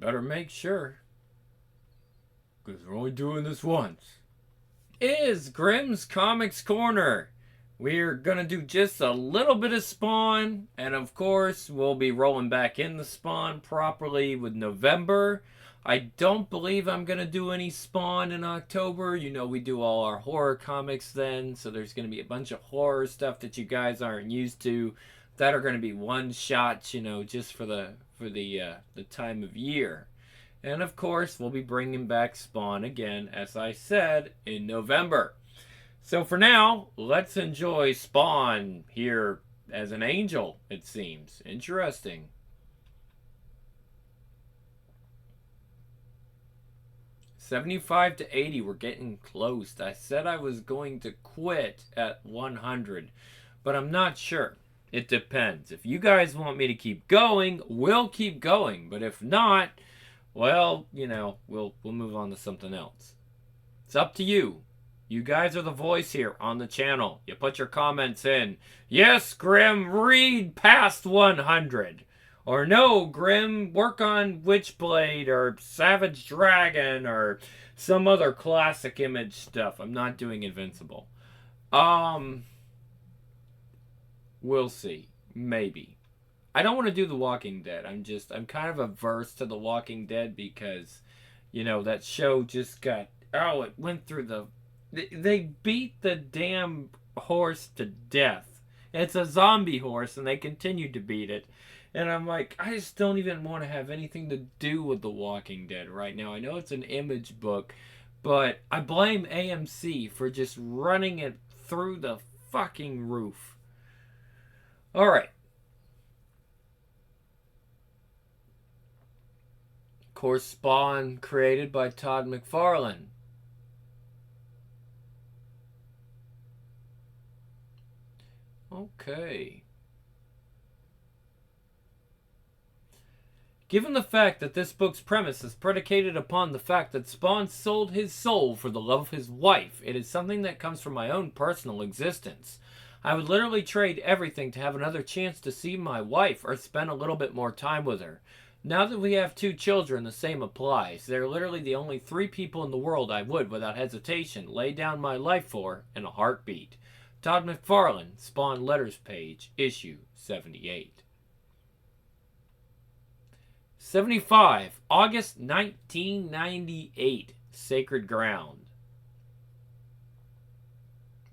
better make sure. Because we're only doing this once. Is Grimm's Comics Corner. We're going to do just a little bit of Spawn. And of course, we'll be rolling back in the Spawn properly with November. I don't believe I'm going to do any Spawn in October. You know, we do all our horror comics then. So there's going to be a bunch of horror stuff that you guys aren't used to. That are going to be one-shots, you know, just for the time of year. And of course, we'll be bringing back Spawn again, as I said, in November. So for now, let's enjoy Spawn here as an angel, it seems. Interesting. $75 to $80, we're getting close. I said I was going to quit at 100, but I'm not sure. It depends. If you guys want me to keep going, we'll keep going. But if not, well, you know, we'll move on to something else. It's up to you. You guys are the voice here on the channel. You put your comments in. Yes, Grim, read past 100. Or no, Grim, work on Witchblade or Savage Dragon or some other classic Image stuff. I'm not doing Invincible. We'll see. Maybe. I don't want to do The Walking Dead. I'm kind of averse to The Walking Dead because, you know, that show just got, it went through they beat the damn horse to death. It's a zombie horse and they continued to beat it. And I'm like, I just don't even want to have anything to do with The Walking Dead right now. I know it's an Image book, but I blame AMC for just running it through the fucking roof. Alright. Of course, Spawn, created by Todd McFarlane. Okay. Given the fact that this book's premise is predicated upon the fact that Spawn sold his soul for the love of his wife, it is something that comes from my own personal existence. I would literally trade everything to have another chance to see my wife or spend a little bit more time with her. Now that we have 2 children, the same applies. They're literally the only 3 people in the world I would, without hesitation, lay down my life for in a heartbeat. Todd McFarlane, Spawn Letters Page, Issue 78. 75, August 1998, Sacred Ground.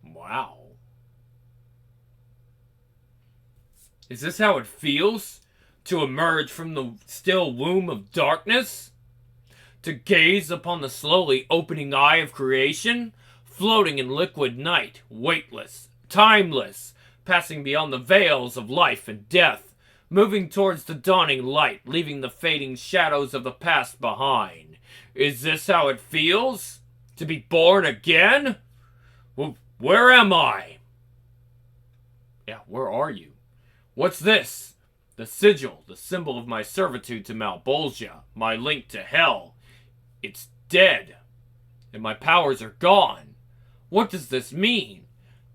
Wow. Is this how it feels to emerge from the still womb of darkness? To gaze upon the slowly opening eye of creation? Floating in liquid night, weightless, timeless, passing beyond the veils of life and death, moving towards the dawning light, leaving the fading shadows of the past behind. Is this how it feels? To be born again? Well, where am I? Yeah, where are you? What's this? The sigil, the symbol of my servitude to Malbolgia, my link to hell. It's dead, and my powers are gone. What does this mean?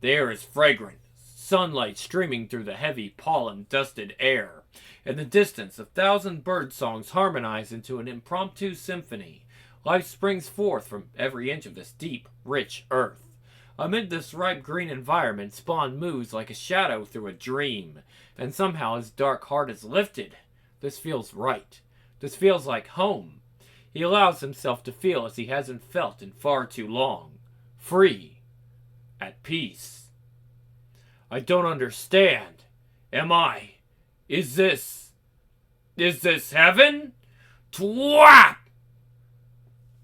The air is fragrant, sunlight streaming through the heavy, pollen-dusted air. In the distance, 1,000 bird songs harmonize into an impromptu symphony. Life springs forth from every inch of this deep, rich earth. Amid this ripe green environment, Spawn moves like a shadow through a dream, and somehow his dark heart is lifted. This feels right. This feels like home. He allows himself to feel as he hasn't felt in far too long. Free. At peace. I don't understand. Am I? Is this heaven? Twat!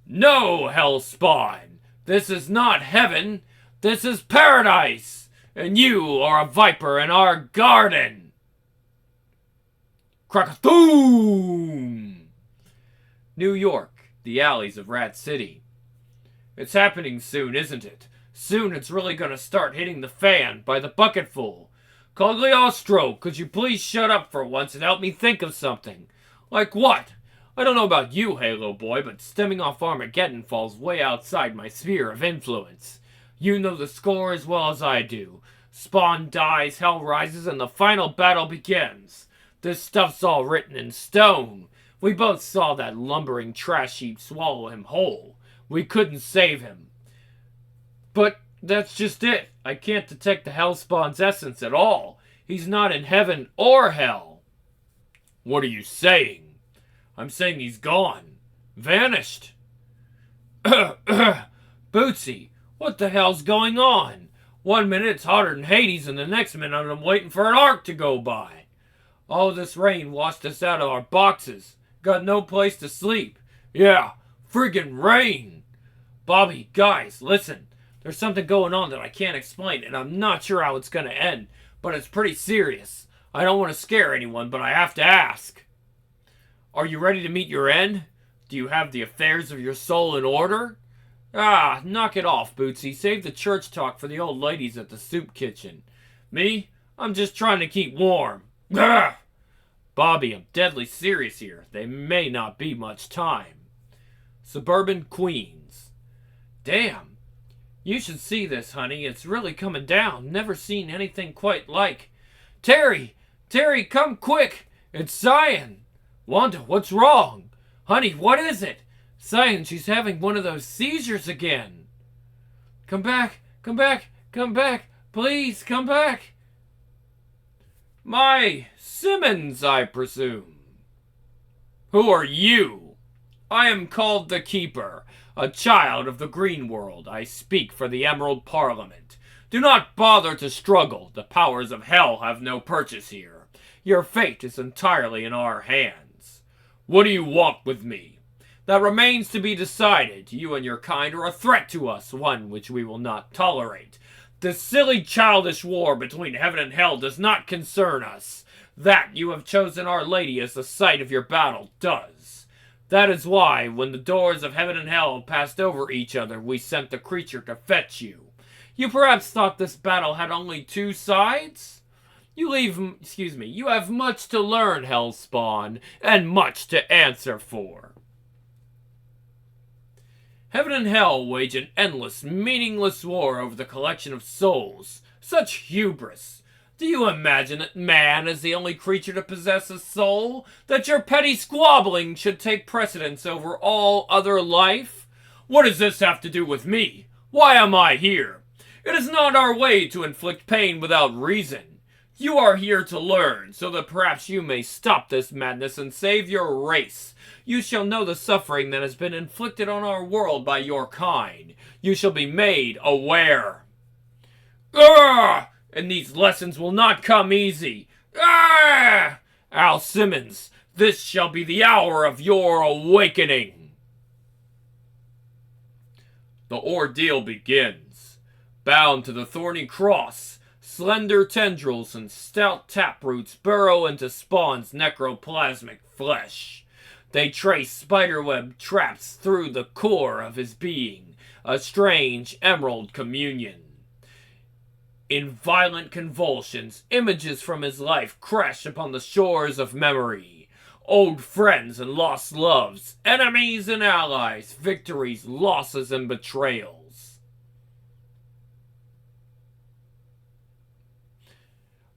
No, Hell Spawn. This is not heaven. This is paradise. And you are a viper in our garden. Crack-a-thoom! New York, the alleys of Rat City. It's happening soon, isn't it? Soon it's really gonna start hitting the fan by the bucketful. Cagliostro, could you please shut up for once and help me think of something? Like what? I don't know about you, Halo Boy, but stemming off Armageddon falls way outside my sphere of influence. You know the score as well as I do. Spawn dies, hell rises, and the final battle begins. This stuff's all written in stone. We both saw that lumbering trash heap swallow him whole. We couldn't save him. But that's just it. I can't detect the Hellspawn's essence at all. He's not in heaven or hell. What are you saying? I'm saying he's gone. Vanished. Bootsy, what the hell's going on? 1 minute it's hotter than Hades, and the next minute I'm waiting for an ark to go by. All this rain washed us out of our boxes. Got no place to sleep. Yeah, friggin' rain. Bobby, guys, listen. There's something going on that I can't explain, and I'm not sure how it's gonna end, but it's pretty serious. I don't want to scare anyone, but I have to ask. Are you ready to meet your end? Do you have the affairs of your soul in order? Ah, knock it off, Bootsy. Save the church talk for the old ladies at the soup kitchen. Me? I'm just trying to keep warm. Gah! Bobby, I'm deadly serious here. There may not be much time. Suburban Queens. Damn. You should see this, honey. It's really coming down. Never seen anything quite like. Terry! Terry, come quick! It's Cyan! Wanda, what's wrong? Honey, what is it? Cyan, she's having one of those seizures again. Come back, come back, come back. Please, come back. My Simmons, I presume. Who are you? I am called the Keeper, a child of the Green World. I speak for the Emerald Parliament. Do not bother to struggle. The powers of hell have no purchase here. Your fate is entirely in our hands. What do you want with me? That remains to be decided. You and your kind are a threat to us, one which we will not tolerate. This silly childish war between heaven and hell does not concern us. That you have chosen Our Lady as the site of your battle does. That is why, when the doors of heaven and hell passed over each other, we sent the creature to fetch you. You perhaps thought this battle had only two sides? You have much to learn, Hellspawn, and much to answer for. Heaven and hell wage an endless, meaningless war over the collection of souls. Such hubris. Do you imagine that man is the only creature to possess a soul? That your petty squabbling should take precedence over all other life? What does this have to do with me? Why am I here? It is not our way to inflict pain without reason. You are here to learn, so that perhaps you may stop this madness and save your race. You shall know the suffering that has been inflicted on our world by your kind. You shall be made aware. Urgh! And these lessons will not come easy. Urgh! Al Simmons, this shall be the hour of your awakening. The ordeal begins. Bound to the thorny cross, slender tendrils and stout taproots burrow into Spawn's necroplasmic flesh. They trace spiderweb traps through the core of his being, a strange emerald communion. In violent convulsions, images from his life crash upon the shores of memory. Old friends and lost loves, enemies and allies, victories, losses, and betrayals.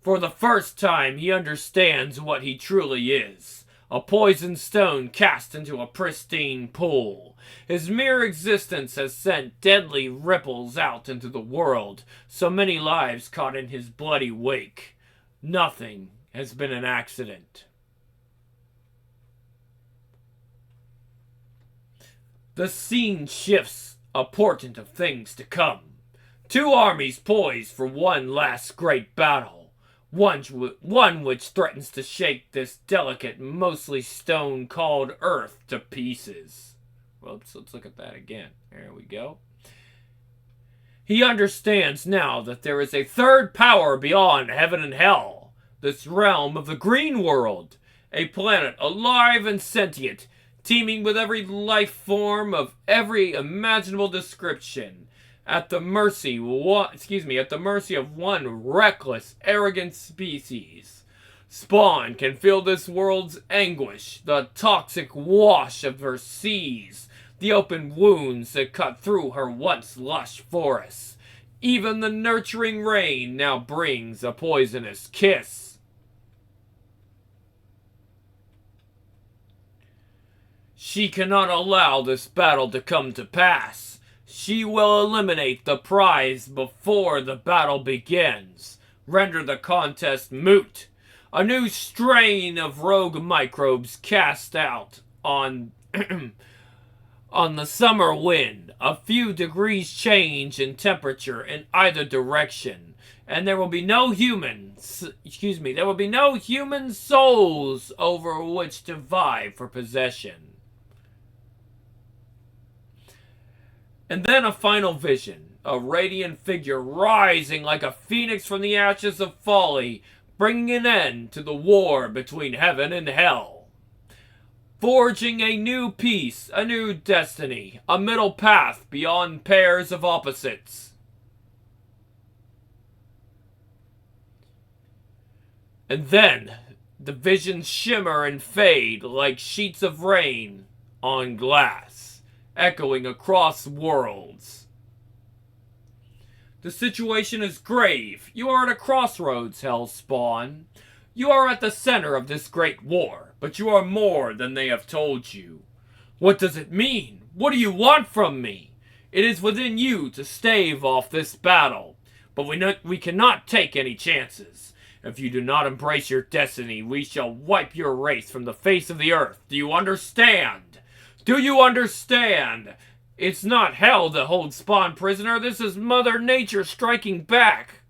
For the first time, he understands what he truly is. A poisoned stone cast into a pristine pool. His mere existence has sent deadly ripples out into the world, so many lives caught in his bloody wake. Nothing has been an accident. The scene shifts, a portent of things to come. Two armies poised for one last great battle. One which threatens to shake this delicate, mostly stone called Earth to pieces. Whoops, let's look at that again. There we go. He understands now that there is a third power beyond heaven and hell. This realm of the Green World. A planet alive and sentient, teeming with every life form of every imaginable description. At the mercy of one reckless, arrogant species. Spawn can feel this world's anguish, the toxic wash of her seas, the open wounds that cut through her once lush forests. Even the nurturing rain now brings a poisonous kiss. She cannot allow this battle to come to pass. She will eliminate the prize before the battle begins. Render the contest moot. A new strain of rogue microbes cast out on on the summer wind. A few degrees change in temperature in either direction, and there will be no humans, there will be no human souls over which to vie for possession. And then a final vision, a radiant figure rising like a phoenix from the ashes of folly, bringing an end to the war between heaven and hell. Forging a new peace, a new destiny, a middle path beyond pairs of opposites. And then, the visions shimmer and fade like sheets of rain on glass, echoing across worlds. The situation is grave. You are at a crossroads, Hellspawn. You are at the center of this great war, but you are more than they have told you. What does it mean? What do you want from me? It is within you to stave off this battle, but we cannot take any chances. If you do not embrace your destiny, we shall wipe your race from the face of the earth. Do you understand? Do you understand? It's not hell to hold Spawn prisoner. This is Mother Nature striking back.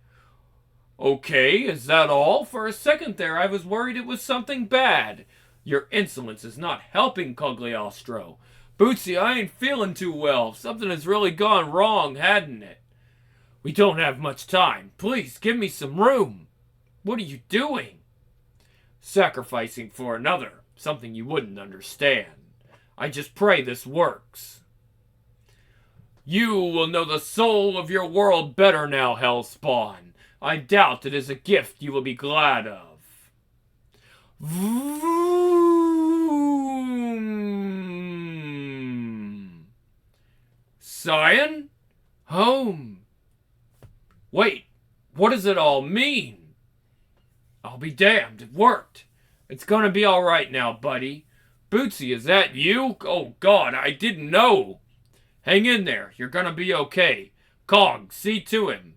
Okay, is that all? For a second there, I was worried it was something bad. Your insolence is not helping, Cogliostro. Bootsy, I ain't feeling too well. Something has really gone wrong, hadn't it? We don't have much time. Please, give me some room. What are you doing? Sacrificing for another. Something you wouldn't understand. I just pray this works. You will know the soul of your world better now, Hellspawn. I doubt it is a gift you will be glad of. Vroom. Scion? Home. Wait, what does it all mean? I'll be damned, it worked. It's gonna be alright now, buddy. Bootsy, is that you? Oh God, I didn't know. Hang in there, you're gonna be okay. Cog, see to him.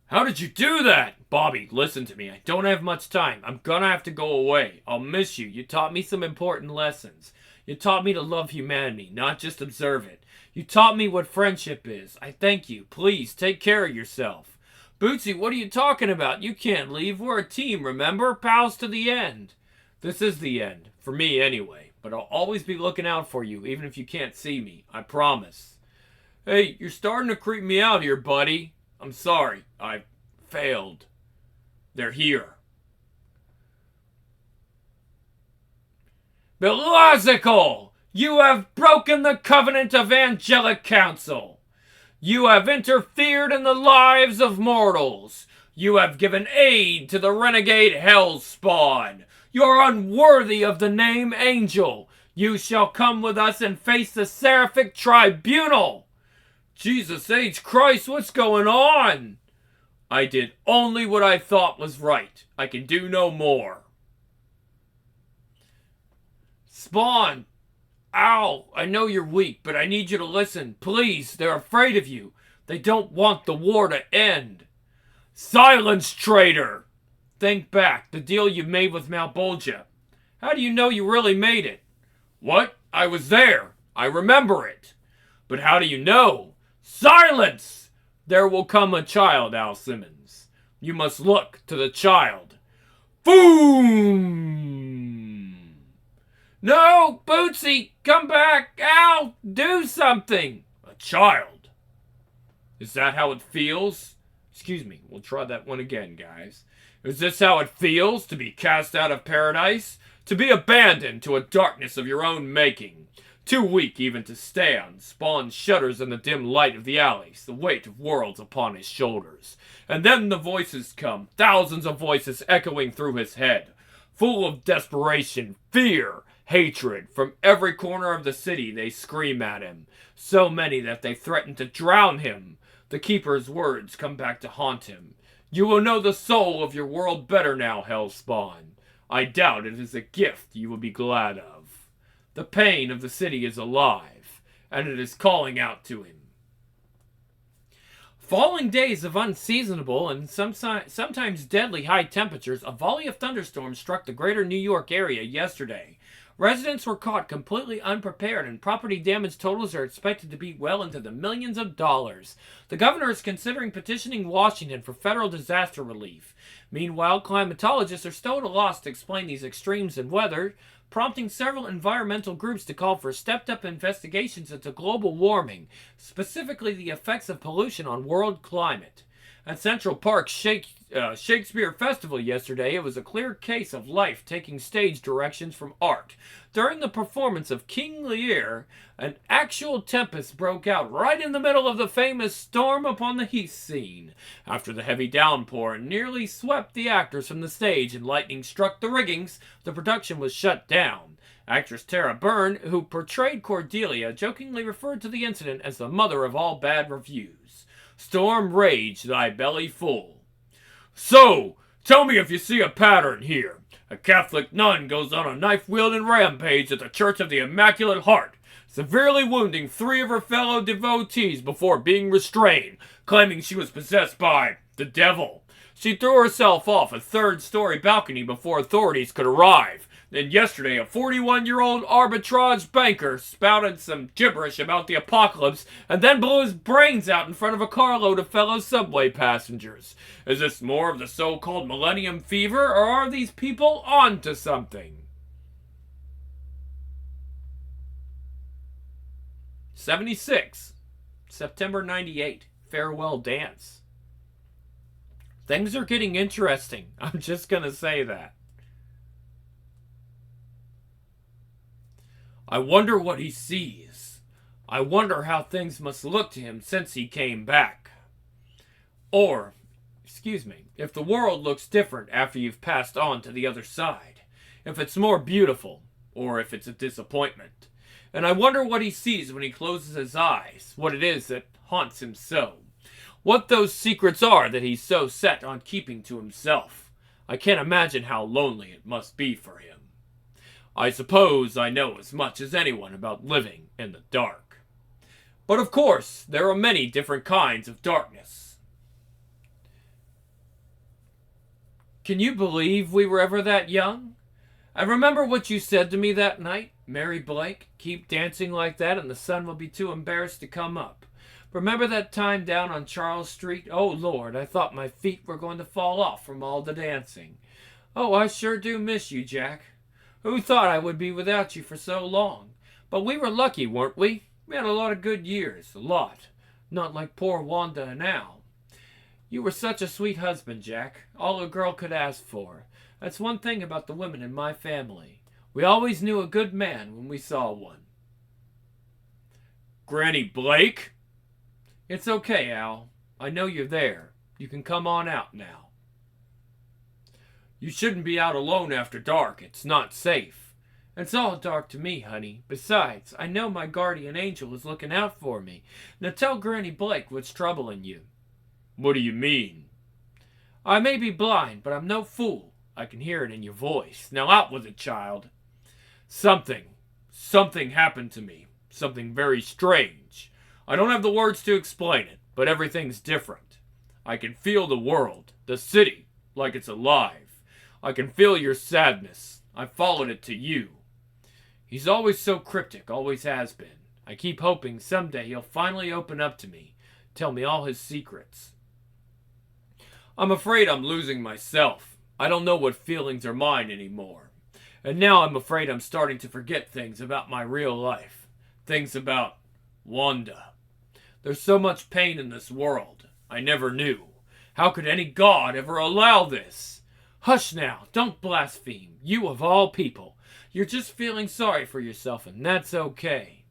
How did you do that? Bobby, listen to me. I don't have much time. I'm gonna have to go away. I'll miss you. You taught me some important lessons. You taught me to love humanity, not just observe it. You taught me what friendship is. I thank you. Please, take care of yourself. Bootsy, what are you talking about? You can't leave. We're a team, remember? Pals to the end. This is the end. For me, anyway. But I'll always be looking out for you, even if you can't see me. I promise. Hey, you're starting to creep me out here, buddy. I'm sorry. I failed. They're here. Illogical! You have broken the covenant of angelic counsel. You have interfered in the lives of mortals. You have given aid to the renegade Hellspawn. You are unworthy of the name Angel. You shall come with us and face the Seraphic Tribunal. Jesus H. Christ, what's going on? I did only what I thought was right. I can do no more. Spawn! Ow! I know you're weak, but I need you to listen. Please, they're afraid of you. They don't want the war to end. Silence, traitor! Think back, the deal you made with Malbolgia. How do you know you really made it? What? I was there. I remember it. But how do you know? Silence! There will come a child, Al Simmons. You must look to the child. Boom! No, Bootsy, come back! Al, do something! A child. Is that how it feels? Excuse me, we'll try that one again, guys. Is this how it feels to be cast out of paradise? To be abandoned to a darkness of your own making? Too weak even to stand, Spawn shudders in the dim light of the alleys, the weight of worlds upon his shoulders. And then the voices come, thousands of voices echoing through his head, full of desperation, fear, hatred. From every corner of the city they scream at him, so many that they threaten to drown him. The Keeper's words come back to haunt him. You will know the soul of your world better now, Hellspawn. I doubt it is a gift you will be glad of. The pain of the city is alive, and it is calling out to him. Following days of unseasonable and sometimes deadly high temperatures, a volley of thunderstorms struck the greater New York area yesterday. Residents were caught completely unprepared, and property damage totals are expected to be well into the millions of dollars. The governor is considering petitioning Washington for federal disaster relief. Meanwhile, climatologists are still at a loss to explain these extremes in weather, prompting several environmental groups to call for stepped-up investigations into global warming, specifically the effects of pollution on world climate. At Central Park's Shakespeare Festival yesterday, it was a clear case of life taking stage directions from art. During the performance of King Lear, an actual tempest broke out right in the middle of the famous storm upon the heath scene. After the heavy downpour nearly swept the actors from the stage and lightning struck the riggings, the production was shut down. Actress Tara Byrne, who portrayed Cordelia, jokingly referred to the incident as the mother of all bad reviews. Storm rage, thy belly full. So, tell me if you see a pattern here. A Catholic nun goes on a knife-wielding rampage at the Church of the Immaculate Heart, severely wounding 3 of her fellow devotees before being restrained, claiming she was possessed by the devil. She threw herself off a 3rd-story balcony before authorities could arrive. Then yesterday, a 41-year-old arbitrage banker spouted some gibberish about the apocalypse and then blew his brains out in front of a carload of fellow subway passengers. Is this more of the so-called millennium fever, or are these people on to something? 76. September 98. Farewell dance. Things are getting interesting. I'm just gonna say that. I wonder what he sees. I wonder how things must look to him since he came back. Or, if the world looks different after you've passed on to the other side. If it's more beautiful, or if it's a disappointment. And I wonder what he sees when he closes his eyes, what it is that haunts him so. What those secrets are that he's so set on keeping to himself. I can't imagine how lonely it must be for him. I suppose I know as much as anyone about living in the dark. But of course, there are many different kinds of darkness. Can you believe we were ever that young? I remember what you said to me that night, Mary Blake. Keep dancing like that and the sun will be too embarrassed to come up. Remember that time down on Charles Street? Oh, Lord, I thought my feet were going to fall off from all the dancing. Oh, I sure do miss you, Jack. Who thought I would be without you for so long? But we were lucky, weren't we? We had a lot of good years, a lot. Not like poor Wanda and Al. You were such a sweet husband, Jack. All a girl could ask for. That's one thing about the women in my family. We always knew a good man when we saw one. Granny Blake? It's okay, Al. I know you're there. You can come on out now. You shouldn't be out alone after dark. It's not safe. It's all dark to me, honey. Besides, I know my guardian angel is looking out for me. Now tell Granny Blake what's troubling you. What do you mean? I may be blind, but I'm no fool. I can hear it in your voice. Now out with it, child. Something happened to me. Something very strange. I don't have the words to explain it, but everything's different. I can feel the world, the city, like it's alive. I can feel your sadness. I followed it to you. He's always so cryptic, always has been. I keep hoping someday he'll finally open up to me, tell me all his secrets. I'm afraid I'm losing myself. I don't know what feelings are mine anymore. And now I'm afraid I'm starting to forget things about my real life. Things about Wanda. There's so much pain in this world. I never knew. How could any god ever allow this? Hush now, don't blaspheme, you of all people. You're just feeling sorry for yourself, and that's okay.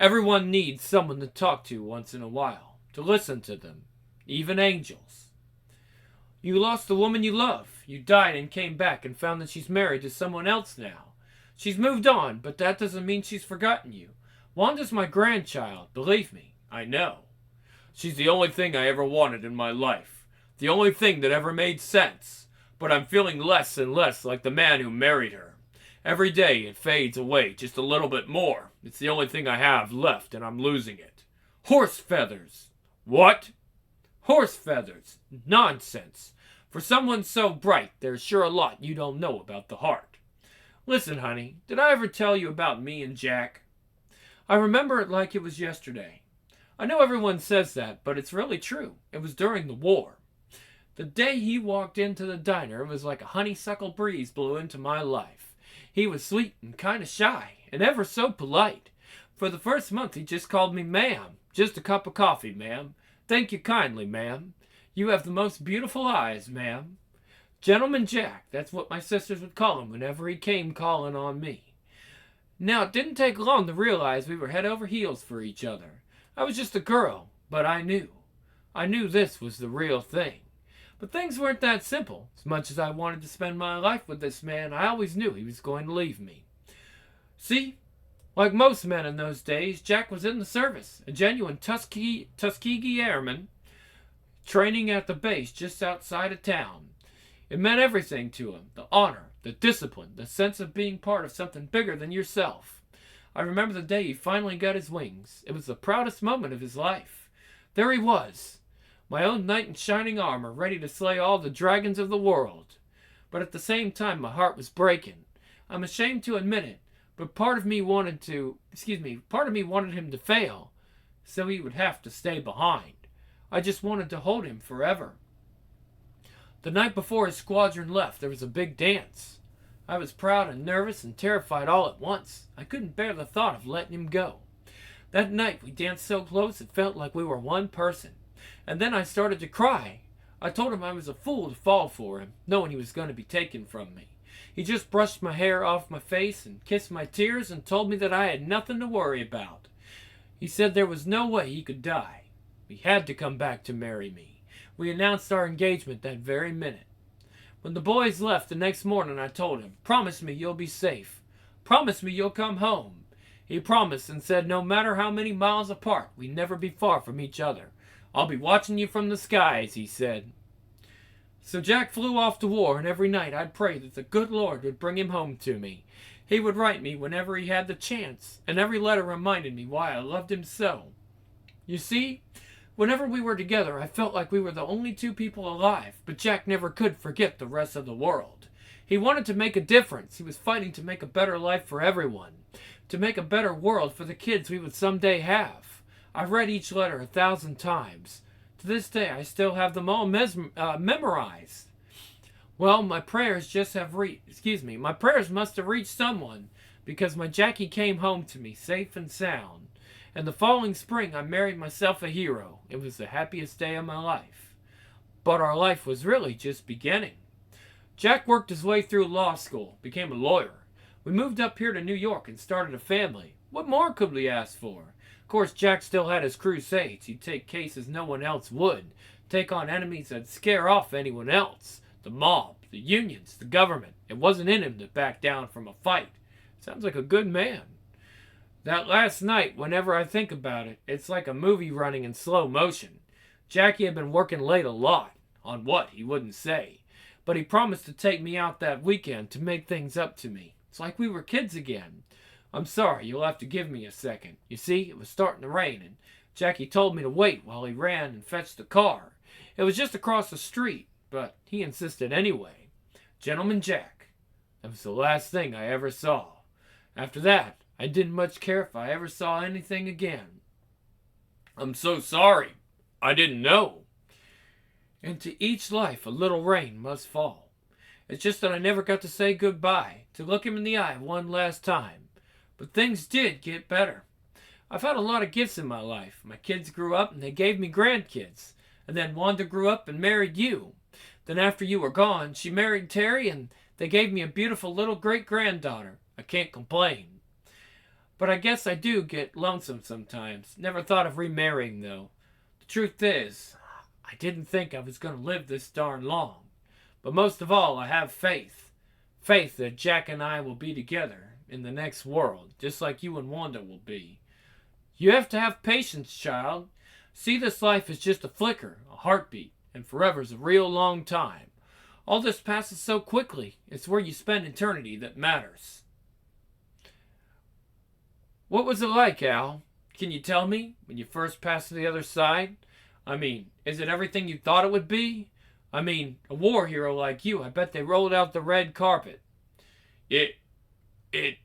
Everyone needs someone to talk to once in a while, to listen to them, even angels. You lost the woman you love. You died and came back and found that she's married to someone else now. She's moved on, but that doesn't mean she's forgotten you. Wanda's my grandchild, believe me, I know. She's the only thing I ever wanted in my life, the only thing that ever made sense. But I'm feeling less and less like the man who married her. Every day it fades away just a little bit more. It's the only thing I have left, and I'm losing it. Horse feathers. What? Horse feathers. Nonsense. For someone so bright, there's sure a lot you don't know about the heart. Listen, honey, did I ever tell you about me and Jack? I remember it like it was yesterday. I know everyone says that, but it's really true. It was during the war. The day he walked into the diner, it was like a honeysuckle breeze blew into my life. He was sweet and kind of shy, and ever so polite. For the first month he just called me ma'am. Just a cup of coffee, ma'am. Thank you kindly, ma'am. You have the most beautiful eyes, ma'am. Gentleman Jack, that's what my sisters would call him whenever he came calling on me. Now, it didn't take long to realize we were head over heels for each other. I was just a girl, but I knew. I knew this was the real thing. But things weren't that simple. As much as I wanted to spend my life with this man, I always knew he was going to leave me. See, like most men in those days, Jack was in the service, a genuine Tuskegee Airman, training at the base just outside of town. It meant everything to him, the honor, the discipline, the sense of being part of something bigger than yourself. I remember the day he finally got his wings. It was the proudest moment of his life. There he was, my own knight in shining armor, ready to slay all the dragons of the world. But at the same time, my heart was breaking. I'm ashamed to admit it, but part of me wanted him to fail, so he would have to stay behind. I just wanted to hold him forever. The night before his squadron left, there was a big dance. I was proud and nervous and terrified all at once. I couldn't bear the thought of letting him go. That night we danced so close it felt like we were one person. And then I started to cry. I told him I was a fool to fall for him, knowing he was going to be taken from me. He just brushed my hair off my face and kissed my tears and told me that I had nothing to worry about. He said there was no way he could die. He had to come back to marry me. We announced our engagement that very minute. When the boys left the next morning, I told him, "Promise me you'll be safe. Promise me you'll come home." He promised and said no matter how many miles apart, we'd never be far from each other. "I'll be watching you from the skies," he said. So Jack flew off to war, and every night I'd pray that the good Lord would bring him home to me. He would write me whenever he had the chance, and every letter reminded me why I loved him so. You see, whenever we were together, I felt like we were the only two people alive, but Jack never could forget the rest of the world. He wanted to make a difference. He was fighting to make a better life for everyone, to make a better world for the kids we would someday have. I've read each letter 1,000 times. To this day, I still have them all memorized. Well, my prayers my prayers must have reached someone, because my Jackie came home to me safe and sound. And the following spring, I married myself a hero. It was the happiest day of my life. But our life was really just beginning. Jack worked his way through law school, became a lawyer. We moved up here to New York and started a family. What more could we ask for? Of course, Jack still had his crusades. He'd take cases no one else would, take on enemies that'd scare off anyone else. The mob, the unions, the government. It wasn't in him to back down from a fight. Sounds like a good man. That last night, whenever I think about it, it's like a movie running in slow motion. Jackie had been working late a lot. On what, he wouldn't say. But he promised to take me out that weekend to make things up to me. It's like we were kids again. I'm sorry, you'll have to give me a second. You see, it was starting to rain, and Jackie told me to wait while he ran and fetched the car. It was just across the street, but he insisted anyway. Gentleman Jack. That was the last thing I ever saw. After that, I didn't much care if I ever saw anything again. I'm so sorry. I didn't know. Into each life a little rain must fall. It's just that I never got to say goodbye, to look him in the eye one last time. But things did get better. I've had a lot of gifts in my life. My kids grew up and they gave me grandkids. And then Wanda grew up and married you. Then after you were gone, she married Terry and they gave me a beautiful little great-granddaughter. I can't complain. But I guess I do get lonesome sometimes. Never thought of remarrying, though. The truth is, I didn't think I was going to live this darn long. But most of all, I have faith. Faith that Jack and I will be together in the next world, just like you and Wanda will be. You have to have patience, child. See this life as just a flicker, a heartbeat, and forever's a real long time. All this passes so quickly, it's where you spend eternity that matters. What was it like, Al? Can you tell me when you first passed to the other side? I mean, is it everything you thought it would be? I mean, a war hero like you, I bet they rolled out the red carpet. It, it,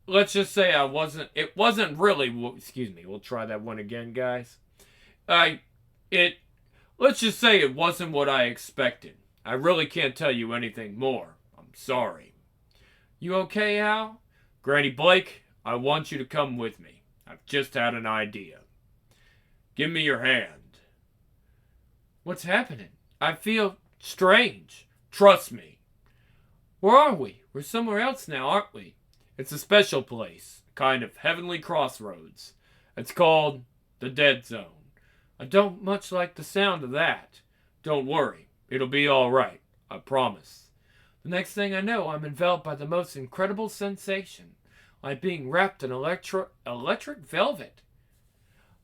let's just say it wasn't really, excuse me, we'll try that one again, guys. I, it, let's just say it wasn't what I expected. I really can't tell you anything more. I'm sorry. You okay, Al? Granny Blake, I want you to come with me. I've just had an idea. Give me your hand. What's happening? I feel strange. Trust me. Where are we? We're somewhere else now, aren't we? It's a special place. Kind of heavenly crossroads. It's called the Dead Zone. I don't much like the sound of that. Don't worry. It'll be alright. I promise. The next thing I know, I'm enveloped by the most incredible sensation. Like being wrapped in electric velvet.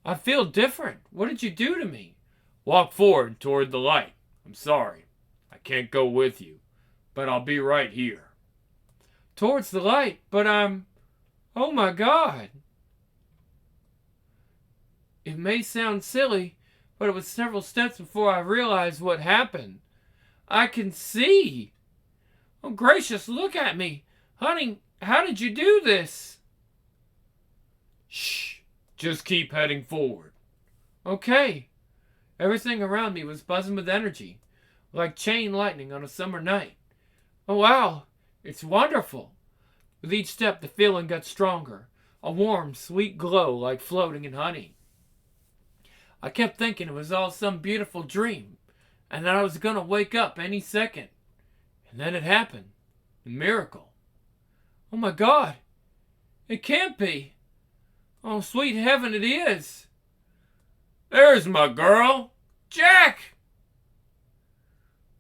I feel different. What did you do to me? Walk forward toward the light. I'm sorry. I can't go with you. But I'll be right here. Towards the light? But I'm... Oh my God. It may sound silly, but it was several steps before I realized what happened. I can see. Oh gracious, look at me. Honey, how did you do this? Shh. Just keep heading forward. Okay. Everything around me was buzzing with energy, like chain lightning on a summer night. Oh wow, it's wonderful. With each step, the feeling got stronger, a warm, sweet glow like floating in honey. I kept thinking it was all some beautiful dream, and that I was going to wake up any second. And then it happened. The miracle. Oh my God. It can't be. Oh, sweet heaven, it is. There's my girl, Jack.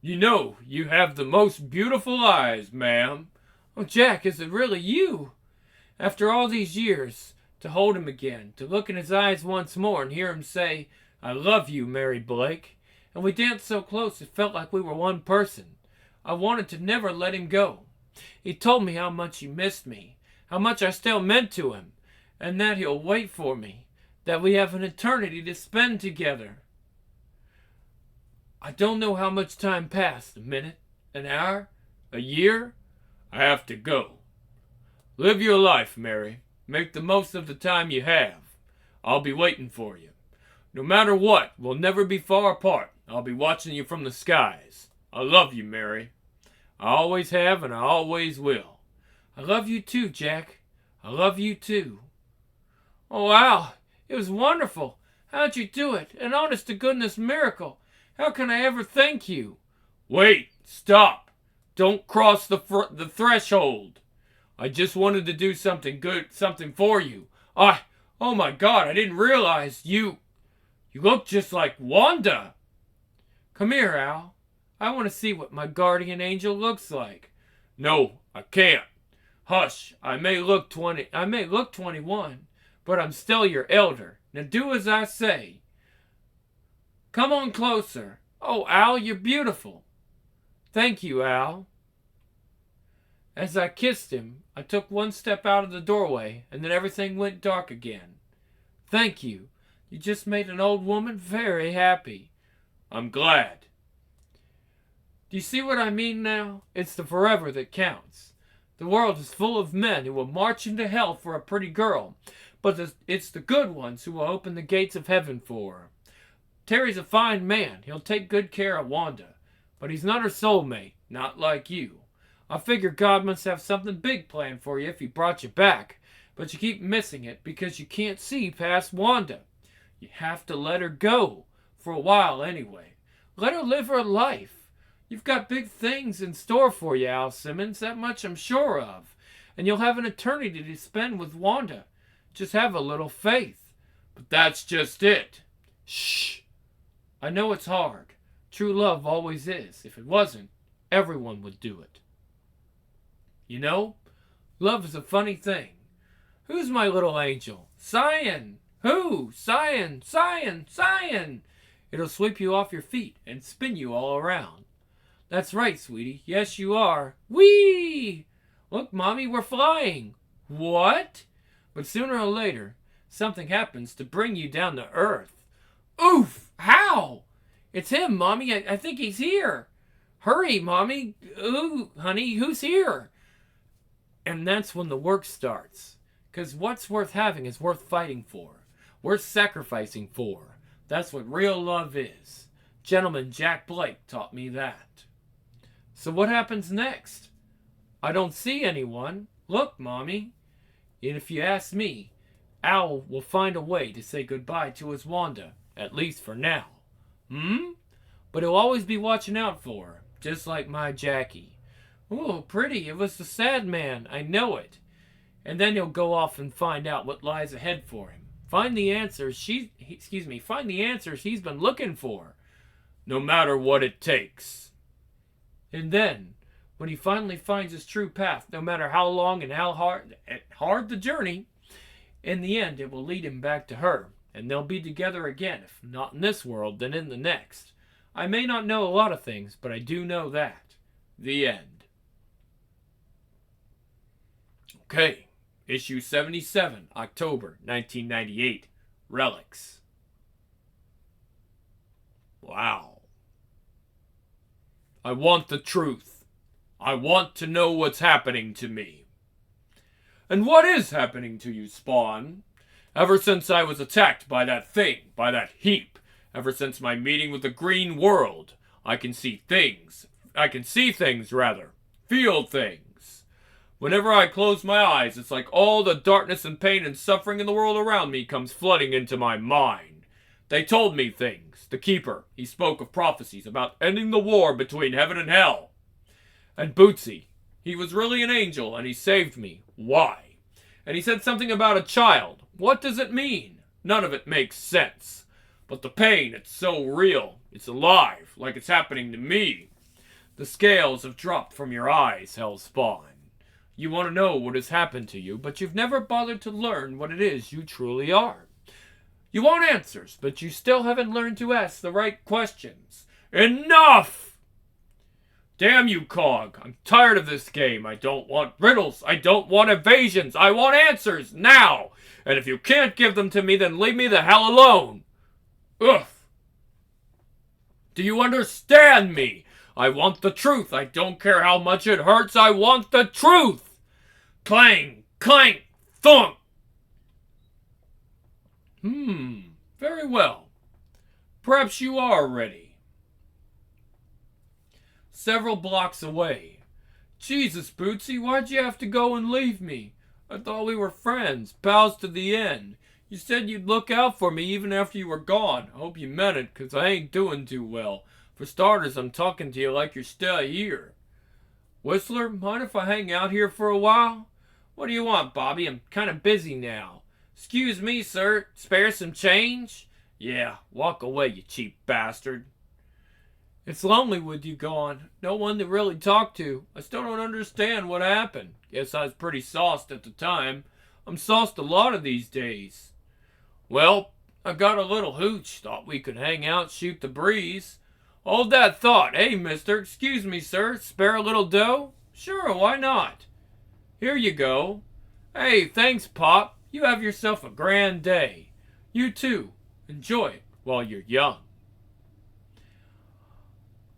You know, you have the most beautiful eyes, ma'am. Oh, Jack, is it really you? After all these years, to hold him again, to look in his eyes once more and hear him say, I love you, Mary Blake. And we danced so close it felt like we were one person. I wanted to never let him go. He told me how much he missed me, how much I still meant to him, and that he'll wait for me, that we have an eternity to spend together. I don't know how much time passed, a minute, an hour, a year. I have to go. Live your life, Mary. Make the most of the time you have. I'll be waiting for you. No matter what, we'll never be far apart. I'll be watching you from the skies. I love you, Mary. I always have and I always will. I love you too, Jack. I love you too. Oh, wow. It was wonderful. How'd you do it? An honest-to-goodness miracle. How can I ever thank you? Wait. Stop. Don't cross the threshold. I just wanted to do something good, something for you. Oh my God, I didn't realize you look just like Wanda. Come here, Al. I want to see what my guardian angel looks like. No, I can't. Hush, I may look 21, but I'm still your elder. Now do as I say. Come on closer. Oh, Al, you're beautiful. Thank you, Al. As I kissed him, I took one step out of the doorway, and then everything went dark again. Thank you. You just made an old woman very happy. I'm glad. Do you see what I mean now? It's the forever that counts. The world is full of men who will march into hell for a pretty girl, but it's the good ones who will open the gates of heaven for her. Terry's a fine man. He'll take good care of Wanda, but he's not her soulmate, not like you. I figure God must have something big planned for you if he brought you back, but you keep missing it because you can't see past Wanda. You have to let her go, for a while anyway. Let her live her life. You've got big things in store for you, Al Simmons, that much I'm sure of. And you'll have an eternity to spend with Wanda. Just have a little faith. But that's just it. Shh. I know it's hard. True love always is. If it wasn't, everyone would do it. You know, love is a funny thing. Who's my little angel? Cyan! Who? Cyan! Cyan! Cyan! It'll sweep you off your feet and spin you all around. That's right, sweetie. Yes, you are. Whee! Look, Mommy, we're flying. What? But sooner or later, something happens to bring you down to earth. Oof! How? It's him, Mommy. I think he's here. Hurry, Mommy. Ooh, honey, who's here? And that's when the work starts. Because what's worth having is worth fighting for. Worth sacrificing for. That's what real love is. Gentleman Jack Blake taught me that. So what happens next? I don't see anyone. Look, Mommy. And if you ask me, Al will find a way to say goodbye to his Wanda, at least for now. But he'll always be watching out for her, just like my Jackie. Oh, pretty, it was the sad man, I know it. And then he'll go off and find out what lies ahead for him. Find the answers he's been looking for. No matter what it takes. And then, when he finally finds his true path, no matter how long and how hard the journey, in the end it will lead him back to her, and they'll be together again, if not in this world, then in the next. I may not know a lot of things, but I do know that. The end. Okay, issue 77, October 1998, Relics. Wow. I want the truth. I want to know what's happening to me. And what is happening to you, Spawn? Ever since I was attacked by that thing, by that heap, ever since my meeting with the green world, I can see things. Feel things. Whenever I close my eyes, it's like all the darkness and pain and suffering in the world around me comes flooding into my mind. They told me things. The Keeper, he spoke of prophecies about ending the war between heaven and hell. And Bootsy, he was really an angel and he saved me. Why? And he said something about a child. What does it mean? None of it makes sense. But the pain, it's so real. It's alive, like it's happening to me. The scales have dropped from your eyes, Hellspawn. You want to know what has happened to you, but you've never bothered to learn what it is you truly are. You want answers, but you still haven't learned to ask the right questions. Enough! Damn you, Cog. I'm tired of this game. I don't want riddles. I don't want evasions. I want answers now. And if you can't give them to me, then leave me the hell alone. Ugh. Do you understand me? I want the truth. I don't care how much it hurts. I want the truth. Clang, clank, thunk. Very well. Perhaps you are ready. Several blocks away. Jesus, Bootsy, why'd you have to go and leave me? I thought we were friends, pals to the end. You said you'd look out for me even after you were gone. I hope you meant it, 'cause I ain't doing too well. For starters, I'm talking to you like you're still here. Whistler, mind if I hang out here for a while? What do you want, Bobby? I'm kind of busy now. Excuse me, sir. Spare some change? Yeah, walk away, you cheap bastard. It's lonely with you gone. No one to really talk to. I still don't understand what happened. Guess I was pretty sauced at the time. I'm sauced a lot of these days. Well, I got a little hooch. Thought we could hang out, shoot the breeze. Hold that thought. Hey, mister. Excuse me, sir. Spare a little dough? Sure, why not? Here you go. Hey, thanks, Pop. You have yourself a grand day. You too. Enjoy it while you're young.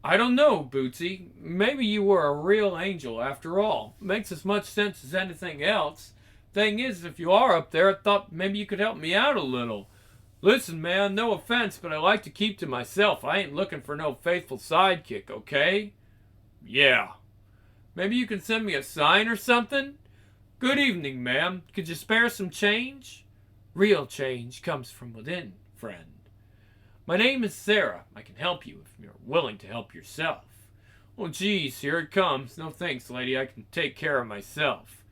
I don't know, Bootsy. Maybe you were a real angel after all. Makes as much sense as anything else. Thing is, if you are up there, I thought maybe you could help me out a little. Listen, man, no offense, but I like to keep to myself. I ain't looking for no faithful sidekick, okay? Yeah. Maybe you can send me a sign or something? Good evening, ma'am. Could you spare some change? Real change comes from within, friend. My name is Sarah. I can help you if you're willing to help yourself. Oh, geez, here it comes. No thanks, lady. I can take care of myself.